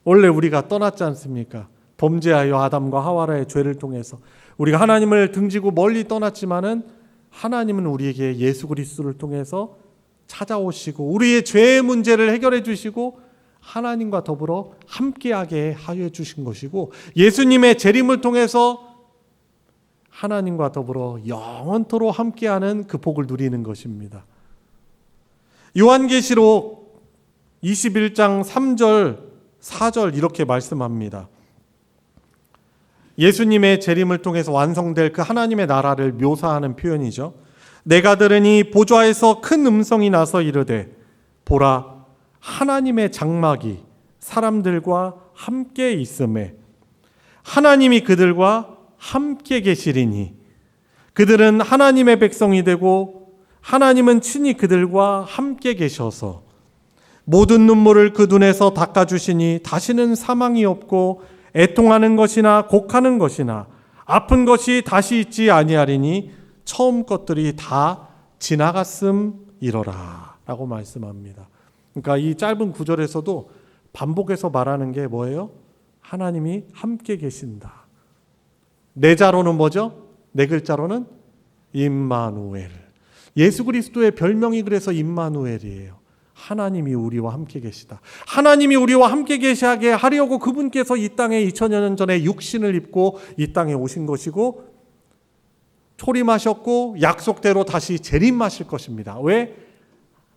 S1: 원래 우리가 떠났지 않습니까? 범죄하여 아담과 하와라의 죄를 통해서 우리가 하나님을 등지고 멀리 떠났지만은 하나님은 우리에게 예수 그리스도를 통해서 찾아오시고 우리의 죄의 문제를 해결해 주시고 하나님과 더불어 함께하게 하여 주신 것이고, 예수님의 재림을 통해서 하나님과 더불어 영원토록 함께하는 그 복을 누리는 것입니다. 요한계시록 21장 3절 4절 이렇게 말씀합니다. 예수님의 재림을 통해서 완성될 그 하나님의 나라를 묘사하는 표현이죠. 내가 들으니 보좌에서 큰 음성이 나서 이르되 보라, 하나님의 장막이 사람들과 함께 있음에 하나님이 그들과 함께 계시리니 그들은 하나님의 백성이 되고 하나님은 친히 그들과 함께 계셔서 모든 눈물을 그 눈에서 닦아주시니 다시는 사망이 없고 애통하는 것이나 곡하는 것이나 아픈 것이 다시 있지 아니하리니 처음 것들이 다 지나갔음이로라 라고 말씀합니다. 그러니까 이 짧은 구절에서도 반복해서 말하는 게 뭐예요? 하나님이 함께 계신다. 네 자로는 뭐죠? 네 글자로는 임마누엘. 예수 그리스도의 별명이 그래서 임마누엘이에요. 하나님이 우리와 함께 계시다. 하나님이 우리와 함께 계시게 하려고 그분께서 이 땅에 2000여 년 전에 육신을 입고 이 땅에 오신 것이고 초림하셨고 약속대로 다시 재림하실 것입니다. 왜?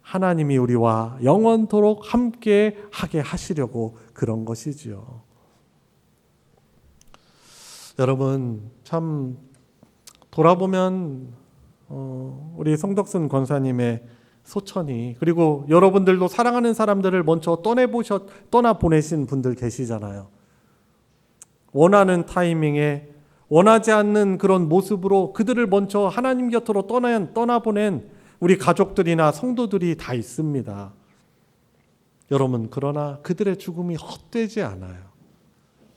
S1: 하나님이 우리와 영원토록 함께 하게 하시려고 그런 것이지요. 여러분 참 돌아보면 우리 성덕순 권사님의 소천이 그리고 여러분들도 사랑하는 사람들을 먼저 떠나 보내신 분들 계시잖아요. 원하는 타이밍에 원하지 않는 그런 모습으로 그들을 먼저 하나님 곁으로 떠나보낸 우리 가족들이나 성도들이 다 있습니다. 여러분 그러나 그들의 죽음이 헛되지 않아요.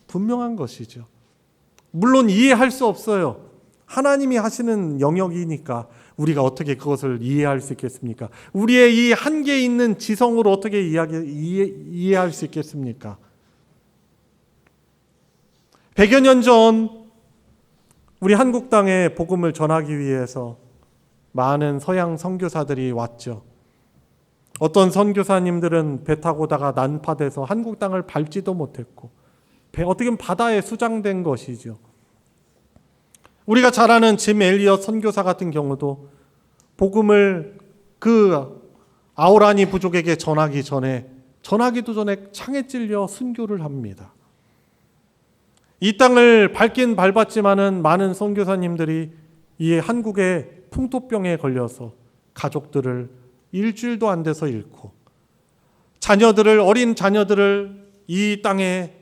S1: 분명한 것이죠. 물론 이해할 수 없어요. 하나님이 하시는 영역이니까 우리가 어떻게 그것을 이해할 수 있겠습니까? 우리의 이 한계 있는 지성으로 어떻게 이해할 수 있겠습니까? 100여 년 전 우리 한국 땅에 복음을 전하기 위해서 많은 서양 선교사들이 왔죠. 어떤 선교사님들은 배 타고다가 난파돼서 한국 땅을 밟지도 못했고 어떻게 보면 바다에 수장된 것이죠. 우리가 잘 아는 짐 엘리엇 선교사 같은 경우도 복음을 그 아오라니 부족에게 전하기도 전에 창에 찔려 순교를 합니다. 이 땅을 밟긴 밟았지만은 많은 선교사님들이 이 한국의 풍토병에 걸려서 가족들을 일주일도 안 돼서 잃고 어린 자녀들을 이 땅에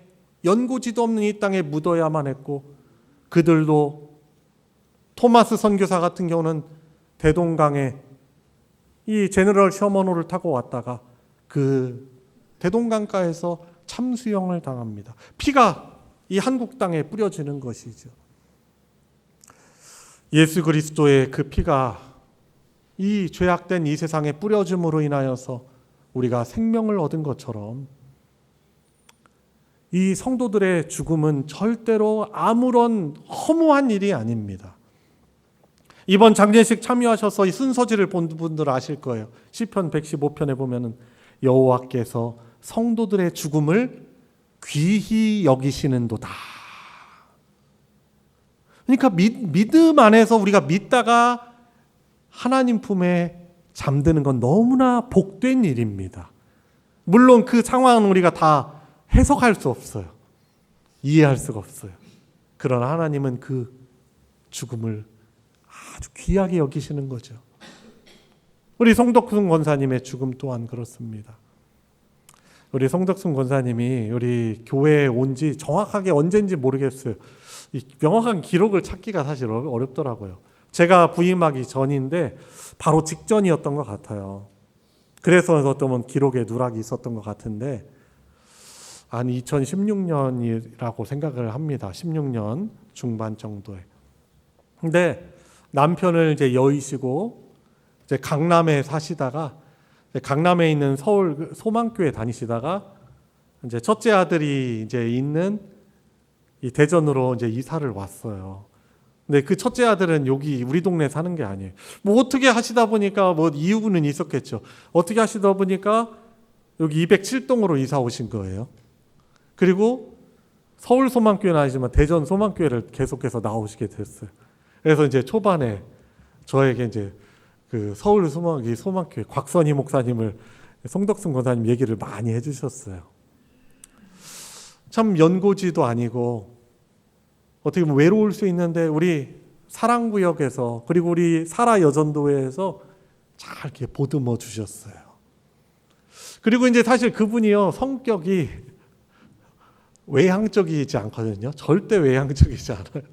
S1: 연고지도 없는 이 땅에 묻어야만 했고 그들도 토마스 선교사 같은 경우는 대동강에 이 제너럴 셔먼호를 타고 왔다가 그 대동강가에서 참수형을 당합니다. 피가 이 한국 땅에 뿌려지는 것이죠. 예수 그리스도의 그 피가 이 죄악된 이 세상에 뿌려짐으로 인하여서 우리가 생명을 얻은 것처럼 이 성도들의 죽음은 절대로 아무런 허무한 일이 아닙니다. 이번 장례식 참여하셔서 이 순서지를 본 분들 아실 거예요. 시편 115편에 보면은 여호와께서 성도들의 죽음을 귀히 여기시는도다. 그러니까 믿음 안에서 우리가 믿다가 하나님 품에 잠드는 건 너무나 복된 일입니다. 물론 그 상황은 우리가 다 해석할 수 없어요. 이해할 수가 없어요. 그러나 하나님은 그 죽음을 아주 귀하게 여기시는 거죠. 우리 송덕순 권사님의 죽음 또한 그렇습니다. 우리 송덕순 권사님이 우리 교회에 온 지 정확하게 언제인지 모르겠어요. 이 명확한 기록을 찾기가 사실 어렵더라고요. 제가 부임하기 전인데 바로 직전이었던 것 같아요. 그래서 어떤 기록에 누락이 있었던 것 같은데 한 2016년이라고 생각을 합니다. 16년 중반 정도에. 근데 남편을 이제 여의시고 이제 강남에 사시다가 강남에 있는 서울 소망교회 다니시다가 이제 첫째 아들이 이제 있는 이 대전으로 이제 이사를 왔어요. 근데 그 첫째 아들은 여기 우리 동네 사는 게 아니에요. 뭐 어떻게 하시다 보니까 뭐 이유는 있었겠죠. 어떻게 하시다 보니까 여기 207동으로 이사 오신 거예요. 그리고 서울 소망교회는 아니지만 대전 소망교회를 계속해서 나오시게 됐어요. 그래서 이제 초반에 저에게 이제 그 서울 소망교회 곽선희 목사님을 송덕순 권사님 얘기를 많이 해주셨어요. 참 연고지도 아니고 어떻게 보면 외로울 수 있는데 우리 사랑구역에서 그리고 우리 사라 여전도회에서 잘 이렇게 보듬어 주셨어요. 그리고 이제 사실 그분이요 성격이 외향적이지 않거든요. 절대 외향적이지 않아요.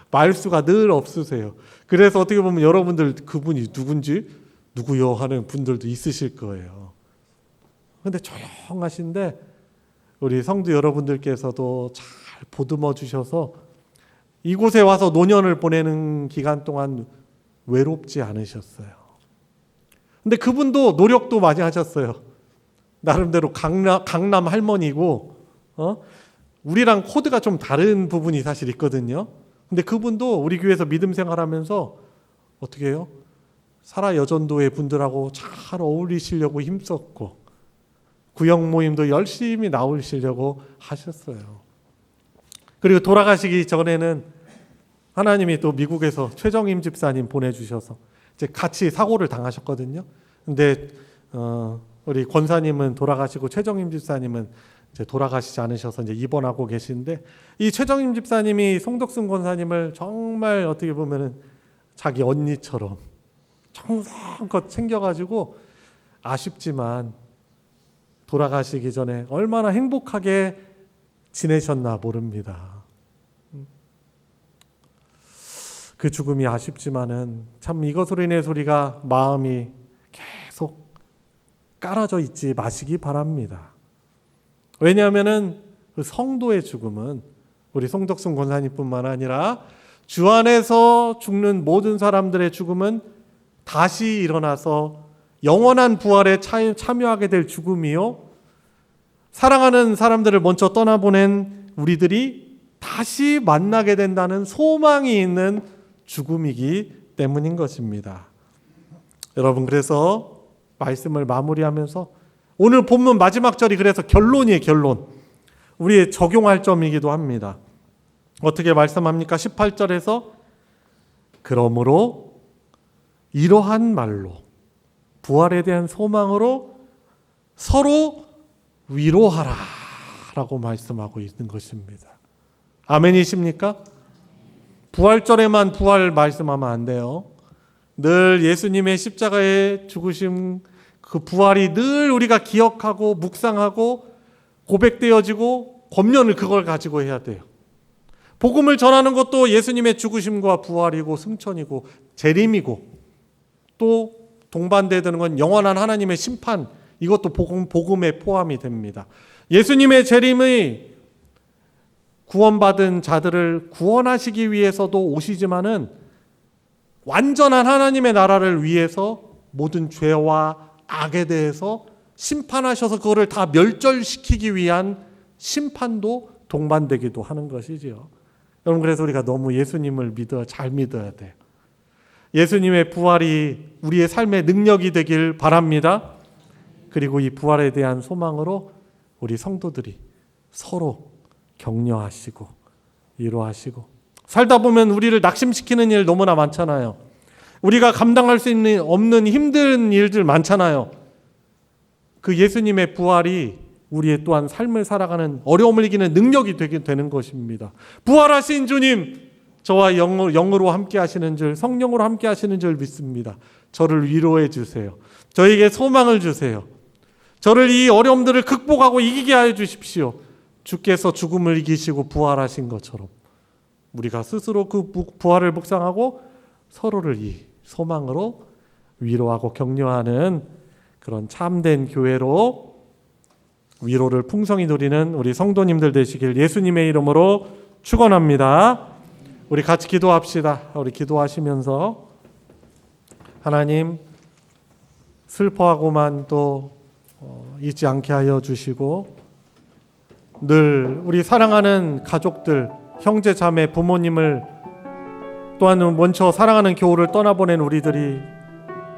S1: 말수가 늘 없으세요. 그래서 어떻게 보면 여러분들 그분이 누군지 누구요 하는 분들도 있으실 거예요. 그런데 조용하신데 우리 성도 여러분들께서도 잘 보듬어 주셔서 이곳에 와서 노년을 보내는 기간 동안 외롭지 않으셨어요. 근데 그분도 노력도 많이 하셨어요. 나름대로 강남 할머니고 우리랑 코드가 좀 다른 부분이 사실 있거든요. 근데 그분도 우리 교회에서 믿음 생활하면서 어떻게 해요? 사라 여전도의 분들하고 잘 어울리시려고 힘썼고 구역 모임도 열심히 나오시려고 하셨어요. 그리고 돌아가시기 전에는 하나님이 또 미국에서 최정임 집사님 보내주셔서 이제 같이 사고를 당하셨거든요. 근데 우리 권사님은 돌아가시고 최정임 집사님은 이제 돌아가시지 않으셔서 이제 입원하고 계신데, 이 최정임 집사님이 송덕순 권사님을 정말 어떻게 보면은 자기 언니처럼 정성껏 챙겨가지고, 아쉽지만 돌아가시기 전에 얼마나 행복하게 지내셨나 모릅니다. 그 죽음이 아쉽지만은 참 이것으로 인해서 우리가 마음이 계속 깔아져 있지 마시기 바랍니다. 왜냐하면은 그 성도의 죽음은 우리 송덕순 권사님뿐만 아니라 주 안에서 죽는 모든 사람들의 죽음은 다시 일어나서 영원한 부활에 참여하게 될 죽음이요, 사랑하는 사람들을 먼저 떠나보낸 우리들이 다시 만나게 된다는 소망이 있는 죽음이기 때문인 것입니다. 여러분, 그래서 말씀을 마무리하면서 오늘 본문 마지막 절이 그래서 결론이에요. 결론. 우리의 적용할 점이기도 합니다. 어떻게 말씀합니까? 18절에서 그러므로 이러한 말로, 부활에 대한 소망으로 서로 위로하라 라고 말씀하고 있는 것입니다. 아멘이십니까? 부활절에만 부활 말씀하면 안 돼요. 늘 예수님의 십자가의 죽으심, 그 부활이 늘 우리가 기억하고 묵상하고 고백되어지고 권면을 그걸 가지고 해야 돼요. 복음을 전하는 것도 예수님의 죽으심과 부활이고 승천이고 재림이고, 또 동반되는 건 영원한 하나님의 심판, 이것도 복음에 포함이 됩니다. 예수님의 재림의 구원받은 자들을 구원하시기 위해서도 오시지만은 완전한 하나님의 나라를 위해서 모든 죄와 악에 대해서 심판하셔서 그거를 다 멸절시키기 위한 심판도 동반되기도 하는 것이지요. 여러분, 그래서 우리가 너무 예수님을 잘 믿어야 돼요. 예수님의 부활이 우리의 삶의 능력이 되길 바랍니다. 그리고 이 부활에 대한 소망으로 우리 성도들이 서로 격려하시고 위로하시고, 살다 보면 우리를 낙심시키는 일 너무나 많잖아요. 우리가 감당할 수 없는 힘든 일들 많잖아요. 그 예수님의 부활이 우리의 또한 삶을 살아가는 어려움을 이기는 능력이 되는 것입니다. 부활하신 주님, 저와 영으로 함께 하시는 줄, 성령으로 함께 하시는 줄 믿습니다. 저를 위로해 주세요. 저에게 소망을 주세요. 저를 이 어려움들을 극복하고 이기게 하여 주십시오. 주께서 죽음을 이기시고 부활하신 것처럼 우리가 스스로 그 부활을 묵상하고 서로를 이 소망으로 위로하고 격려하는 그런 참된 교회로 위로를 풍성히 누리는 우리 성도님들 되시길 예수님의 이름으로 축원합니다. 우리 같이 기도합시다. 우리 기도하시면서 하나님, 슬퍼하고만 또 잊지 않게 하여 주시고, 늘 우리 사랑하는 가족들, 형제 자매, 부모님을 또한 먼저 사랑하는 교우를 떠나보낸 우리들이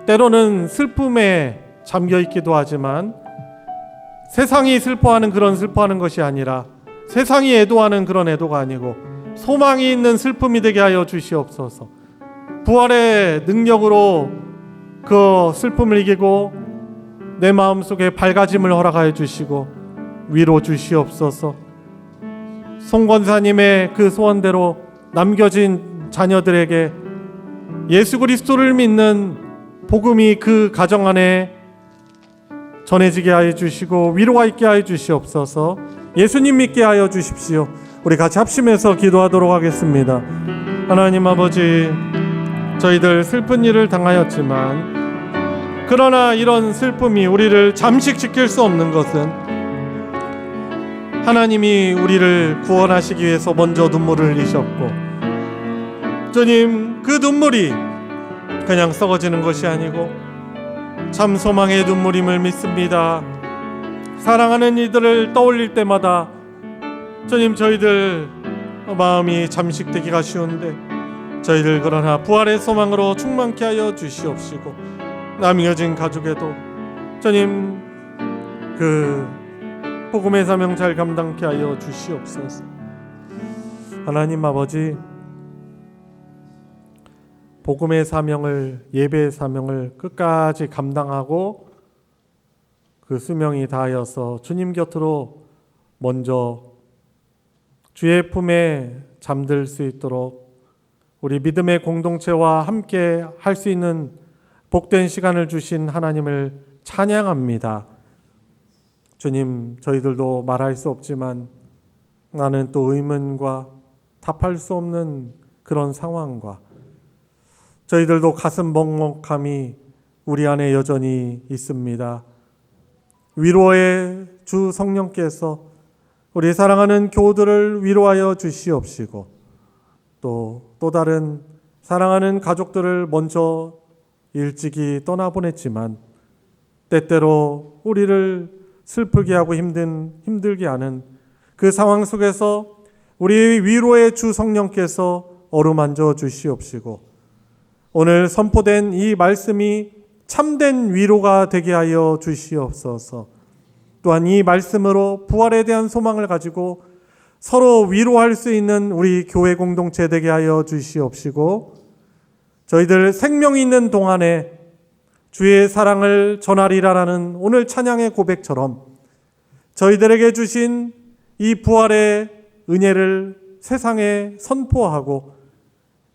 S1: 때로는 슬픔에 잠겨 있기도 하지만, 세상이 슬퍼하는 그런 슬퍼하는 것이 아니라, 세상이 애도하는 그런 애도가 아니고 소망이 있는 슬픔이 되게 하여 주시옵소서. 부활의 능력으로 그 슬픔을 이기고 내 마음속에 밝아짐을 허락하여 주시고 위로 주시옵소서. 송 권사님의 그 소원대로 남겨진 자녀들에게 예수 그리스도를 믿는 복음이 그 가정 안에 전해지게 하여 주시고 위로가 있게 하여 주시옵소서. 예수님 믿게 하여 주십시오. 우리 같이 합심해서 기도하도록 하겠습니다. 하나님 아버지, 저희들 슬픈 일을 당하였지만 그러나 이런 슬픔이 우리를 잠식시킬 수 없는 것은 하나님이 우리를 구원하시기 위해서 먼저 눈물을 흘리셨고, 주님, 그 눈물이 그냥 썩어지는 것이 아니고 참 소망의 눈물임을 믿습니다. 사랑하는 이들을 떠올릴 때마다 주님, 저희들 마음이 잠식되기가 쉬운데 저희들 그러나 부활의 소망으로 충만케 하여 주시옵시고, 남겨진 가족에도 주님 그 복음의 사명 잘 감당케 하여 주시옵소서. 하나님 아버지, 복음의 사명을, 예배의 사명을 끝까지 감당하고 그 수명이 다하여서 주님 곁으로 먼저 주의 품에 잠들 수 있도록 우리 믿음의 공동체와 함께 할 수 있는 복된 시간을 주신 하나님을 찬양합니다. 주님, 저희들도 말할 수 없지만 나는 또 의문과 답할 수 없는 그런 상황과 저희들도 가슴 먹먹함이 우리 안에 여전히 있습니다. 위로의 주 성령께서 우리 사랑하는 교우들을 위로하여 주시옵시고 또 다른 사랑하는 가족들을 먼저 일찍이 떠나보냈지만 때때로 우리를 슬프게 하고 힘들게 하는 그 상황 속에서 우리 위로의 주 성령께서 어루만져 주시옵시고 오늘 선포된 이 말씀이 참된 위로가 되게 하여 주시옵소서. 또한 이 말씀으로 부활에 대한 소망을 가지고 서로 위로할 수 있는 우리 교회 공동체 되게 하여 주시옵시고 저희들 생명이 있는 동안에 주의 사랑을 전하리라라는 오늘 찬양의 고백처럼 저희들에게 주신 이 부활의 은혜를 세상에 선포하고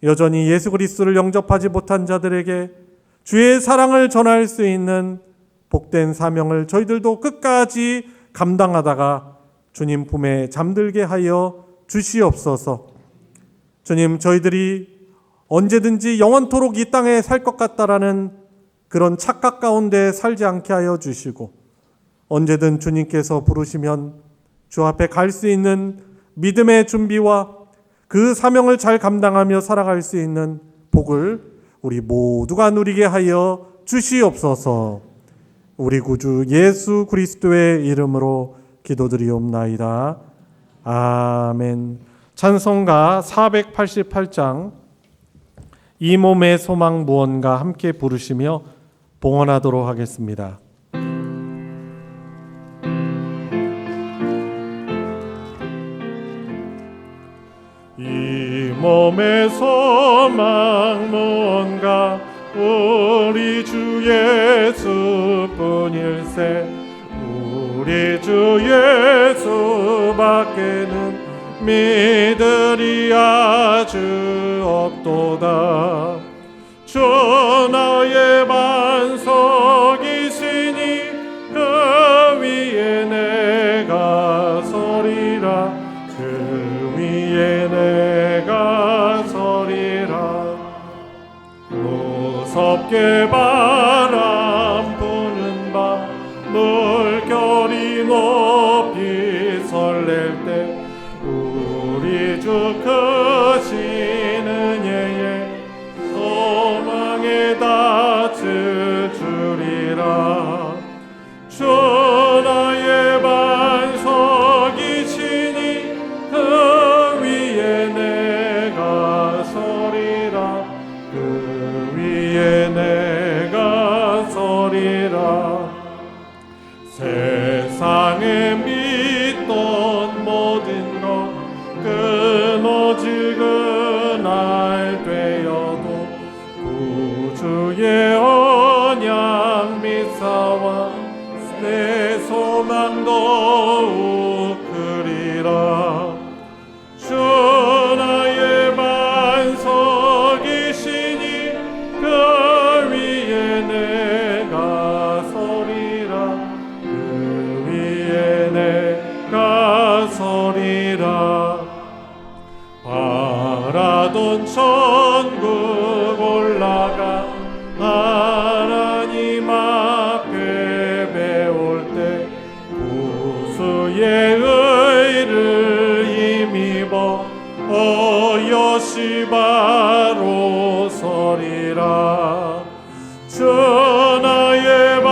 S1: 여전히 예수 그리스도를 영접하지 못한 자들에게 주의 사랑을 전할 수 있는 복된 사명을 저희들도 끝까지 감당하다가 주님 품에 잠들게 하여 주시옵소서. 주님, 저희들이 언제든지 영원토록 이 땅에 살 것 같다라는 그런 착각 가운데 살지 않게 하여 주시고 언제든 주님께서 부르시면 주 앞에 갈 수 있는 믿음의 준비와 그 사명을 잘 감당하며 살아갈 수 있는 복을 우리 모두가 누리게 하여 주시옵소서. 우리 구주 예수 그리스도의 이름으로 기도드리옵나이다. 아멘. 찬송가 488장 이 몸의 소망 무언가 함께 부르시며 봉헌하도록 하겠습니다.
S2: 이 몸의 소망 뭔가 우리 주 예수뿐일세. 우리 주 예수밖에는 믿으리 아주 없도다. 주 나의 반석이시니 그 위에 내가 서리라. 그 위에 내가 서리라. 무섭게 바람 부는 밤 물결이 높이 설렐 때 우리 주 크신 은혜에 소망에 닿을 주리라. 주 나의 반석이시니 그 위에 내가 서리라. 그 위에 내가 서리라. 세상에 믿던 모든 것 끊어질 그날 되어도 구주의 언약 믿사와 내 소망 더욱 크리라. 주 나의 반석이시니 그 위에 내가 서리라. 그 위에 내가 서리라. 바라던 천국 올라가 하나님 앞에 배울 때 구수의 의를 힘입어 여시 바로 서리라. 주 나의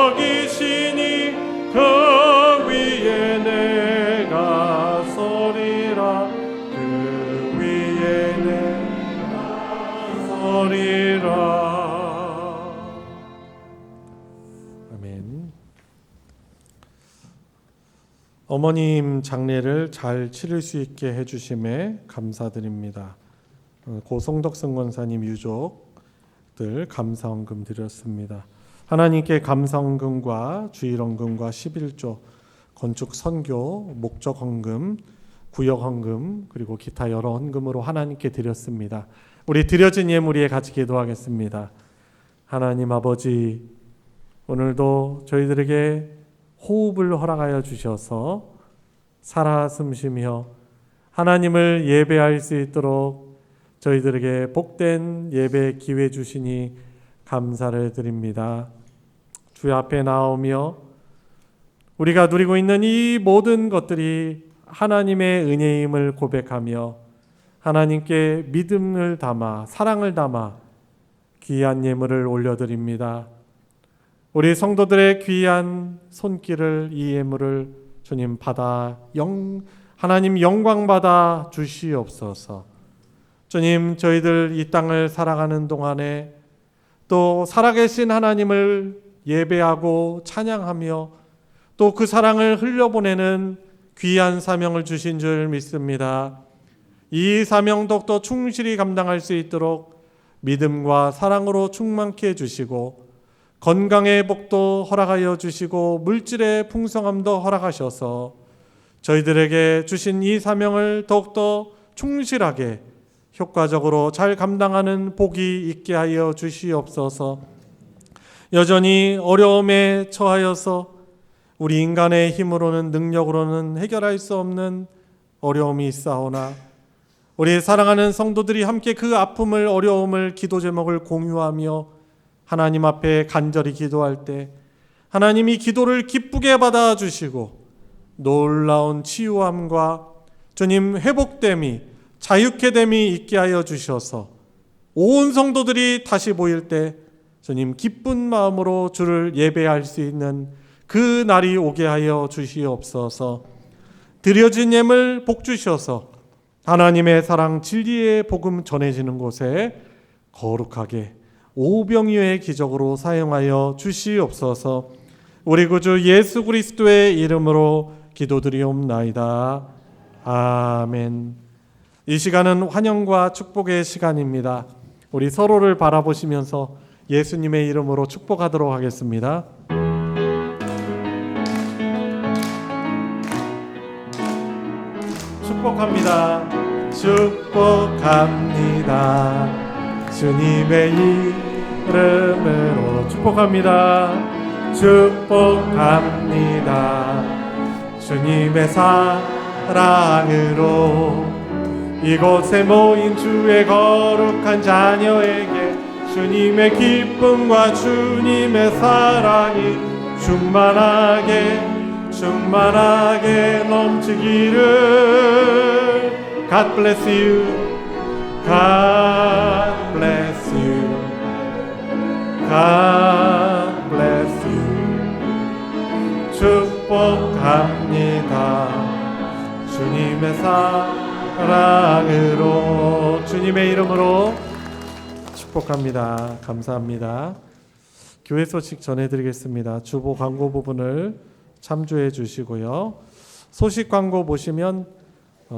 S2: 반석이시니 그 위에 내가 서리라. 그 위에 내가 서리라.
S1: 아멘. 어머님 장례를 잘 치를 수 있게 해주심에 감사드립니다. 고 송덕승 권사님 유족들 감사헌금 드렸습니다. 하나님께 감사헌금과 주일헌금과 11조, 건축 선교, 목적헌금, 구역헌금 그리고 기타 여러 헌금으로 하나님께 드렸습니다. 우리 드려진 예물 위에 같이 기도하겠습니다. 하나님 아버지, 오늘도 저희들에게 호흡을 허락하여 주셔서 살아 숨쉬며 하나님을 예배할 수 있도록 저희들에게 복된 예배 기회 주시니 감사를 드립니다. 주 앞에 나오며 우리가 누리고 있는 이 모든 것들이 하나님의 은혜임을 고백하며 하나님께 믿음을 담아 사랑을 담아 귀한 예물을 올려드립니다. 우리 성도들의 귀한 손길을 이 예물을 주님 받아 하나님 영광 받아 주시옵소서. 주님, 저희들 이 땅을 살아가는 동안에 또 살아계신 하나님을 예배하고 찬양하며 또 그 사랑을 흘려보내는 귀한 사명을 주신 줄 믿습니다. 이 사명 더욱더 충실히 감당할 수 있도록 믿음과 사랑으로 충만케 해주시고 건강의 복도 허락하여 주시고 물질의 풍성함도 허락하셔서 저희들에게 주신 이 사명을 더욱더 충실하게 효과적으로 잘 감당하는 복이 있게 하여 주시옵소서. 여전히 어려움에 처하여서 우리 인간의 힘으로는 능력으로는 해결할 수 없는 어려움이 있사오나 우리 사랑하는 성도들이 함께 그 아픔을 어려움을 기도 제목을 공유하며 하나님 앞에 간절히 기도할 때 하나님이 기도를 기쁘게 받아주시고 놀라운 치유함과 주님 회복됨이 자유케 됨이 있게 하여 주셔서 온 성도들이 다시 모일 때 주님 기쁜 마음으로 주를 예배할 수 있는 그 날이 오게 하여 주시옵소서. 드려진 예물 복 주셔서 하나님의 사랑 진리의 복음 전해지는 곳에 거룩하게 오병이어의 기적으로 사용하여 주시옵소서. 우리 구주 예수 그리스도의 이름으로 기도드리옵나이다. 아멘. 이 시간은 환영과 축복의 시간입니다. 우리 서로를 바라보시면서 예수님의 이름으로 축복하도록 하겠습니다. 축복합니다. 축복합니다. 주님의 이름으로 축복합니다. 축복합니다. 주님의 사랑으로 이곳에 모인 주의 거룩한 자녀에게 주님의 기쁨과 주님의 사랑이 충만하게 넘치기를. God bless you. God bless you. God bless you. 축복합니다. 주님의 사랑으로 주님의 이름으로 축복합니다. 감사합니다. 교회 소식 전해드리겠습니다. 주보 광고 부분을 참조해 주시고요. 소식 광고 보시면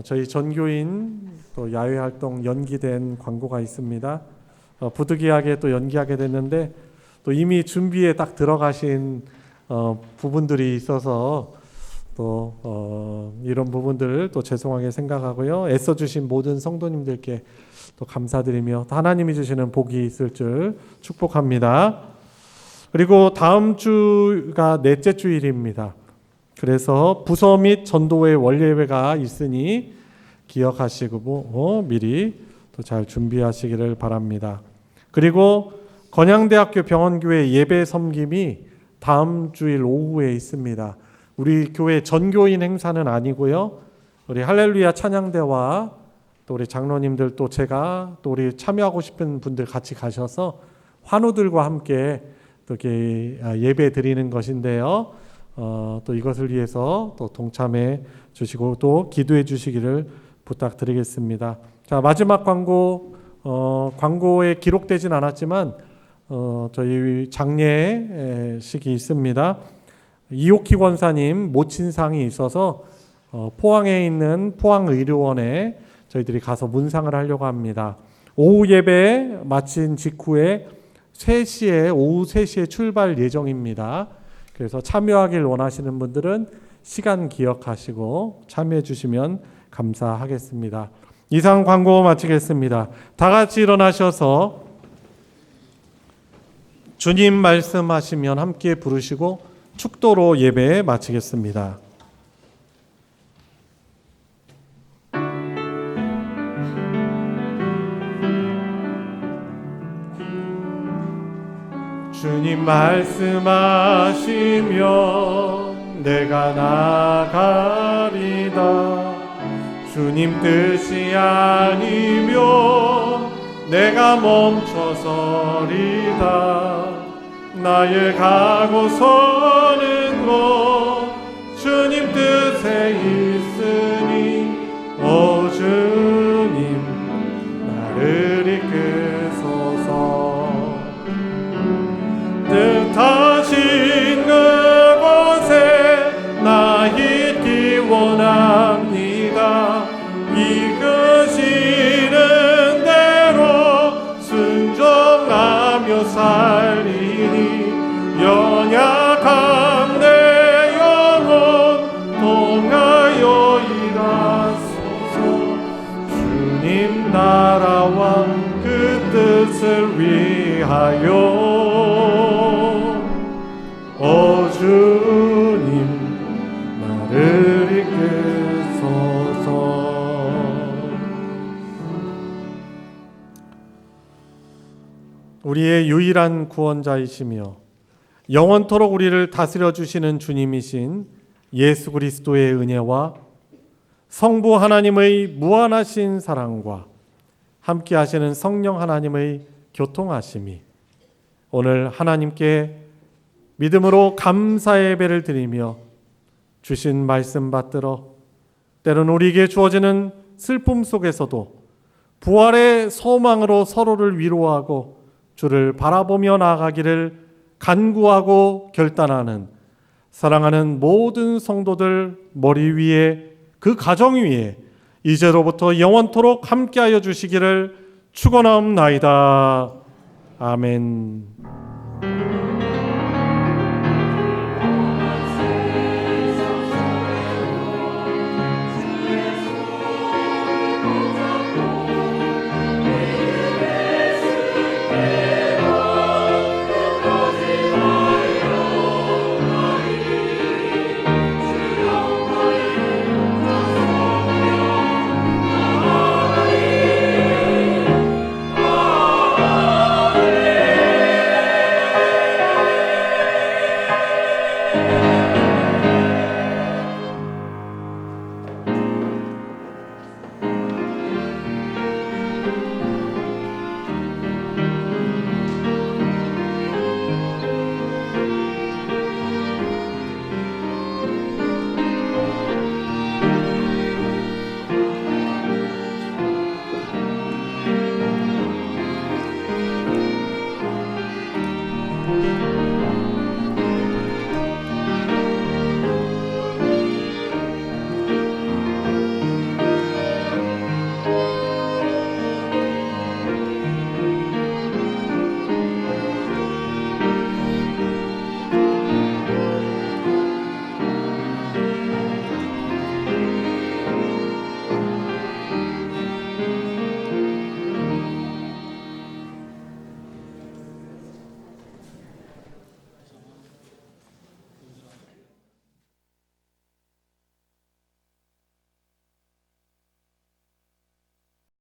S1: 저희 전교인 또 야외 활동 연기된 광고가 있습니다. 부득이하게 또 연기하게 됐는데 또 이미 준비에 딱 들어가신 부분들이 있어서 또 이런 부분들을 또 죄송하게 생각하고요. 애써주신 모든 성도님들께 또 감사드리며 하나님이 주시는 복이 있을 줄 축복합니다. 그리고 다음 주가 넷째 주일입니다. 그래서 부서 및 전도회 원례회가 있으니 기억하시고 미리 또 잘 준비하시기를 바랍니다. 그리고 건양대학교 병원교회 예배 섬김이 다음 주일 오후에 있습니다. 우리 교회 전교인 행사는 아니고요. 우리 할렐루야 찬양대와 또 우리 장로님들 또 제가 또 우리 참여하고 싶은 분들 같이 가셔서 환우들과 함께 또 이렇게 예배 드리는 것인데요. 또 이것을 위해서 또 동참해 주시고 또 기도해 주시기를 부탁드리겠습니다. 자, 마지막 광고에 기록되진 않았지만 저희 장례식이 있습니다. 이옥희 권사님 모친상이 있어서 포항에 있는 포항의료원에 저희들이 가서 문상을 하려고 합니다. 오후 예배 마친 직후에 오후 3시에 출발 예정입니다. 그래서 참여하길 원하시는 분들은 시간 기억하시고 참여해 주시면 감사하겠습니다. 이상 광고 마치겠습니다. 다 같이 일어나셔서 주님 말씀하시면 함께 부르시고 축도로 예배 마치겠습니다.
S2: 주님 말씀하시면 내가 나가리다. 주님 뜻이 아니면 내가 멈춰서리다. 나의 가고 서는 곳 주님 뜻에 있으니 오 주님 나를 이끄소서. 뜻하신 그곳에 나 있기 원합니다. 이끄시는 대로 순종하며 살리니 연약한 내 영혼 통하여 일하소서. 주님 나라와 그 뜻을 위하여 오 주님 나를 이끄소서.
S1: 우리의 유일한 구원자이시며 영원토록 우리를 다스려 주시는 주님이신 예수 그리스도의 은혜와 성부 하나님의 무한하신 사랑과 함께 하시는 성령 하나님의 교통하심이 오늘 하나님께 믿음으로 감사의 예배를 드리며 주신 말씀 받들어 때론 우리에게 주어지는 슬픔 속에서도 부활의 소망으로 서로를 위로하고 주를 바라보며 나아가기를 간구하고 결단하는 사랑하는 모든 성도들 머리 위에 그 가정 위에 이제로부터 영원토록 함께하여 주시기를 축원하옵나이다. 아멘.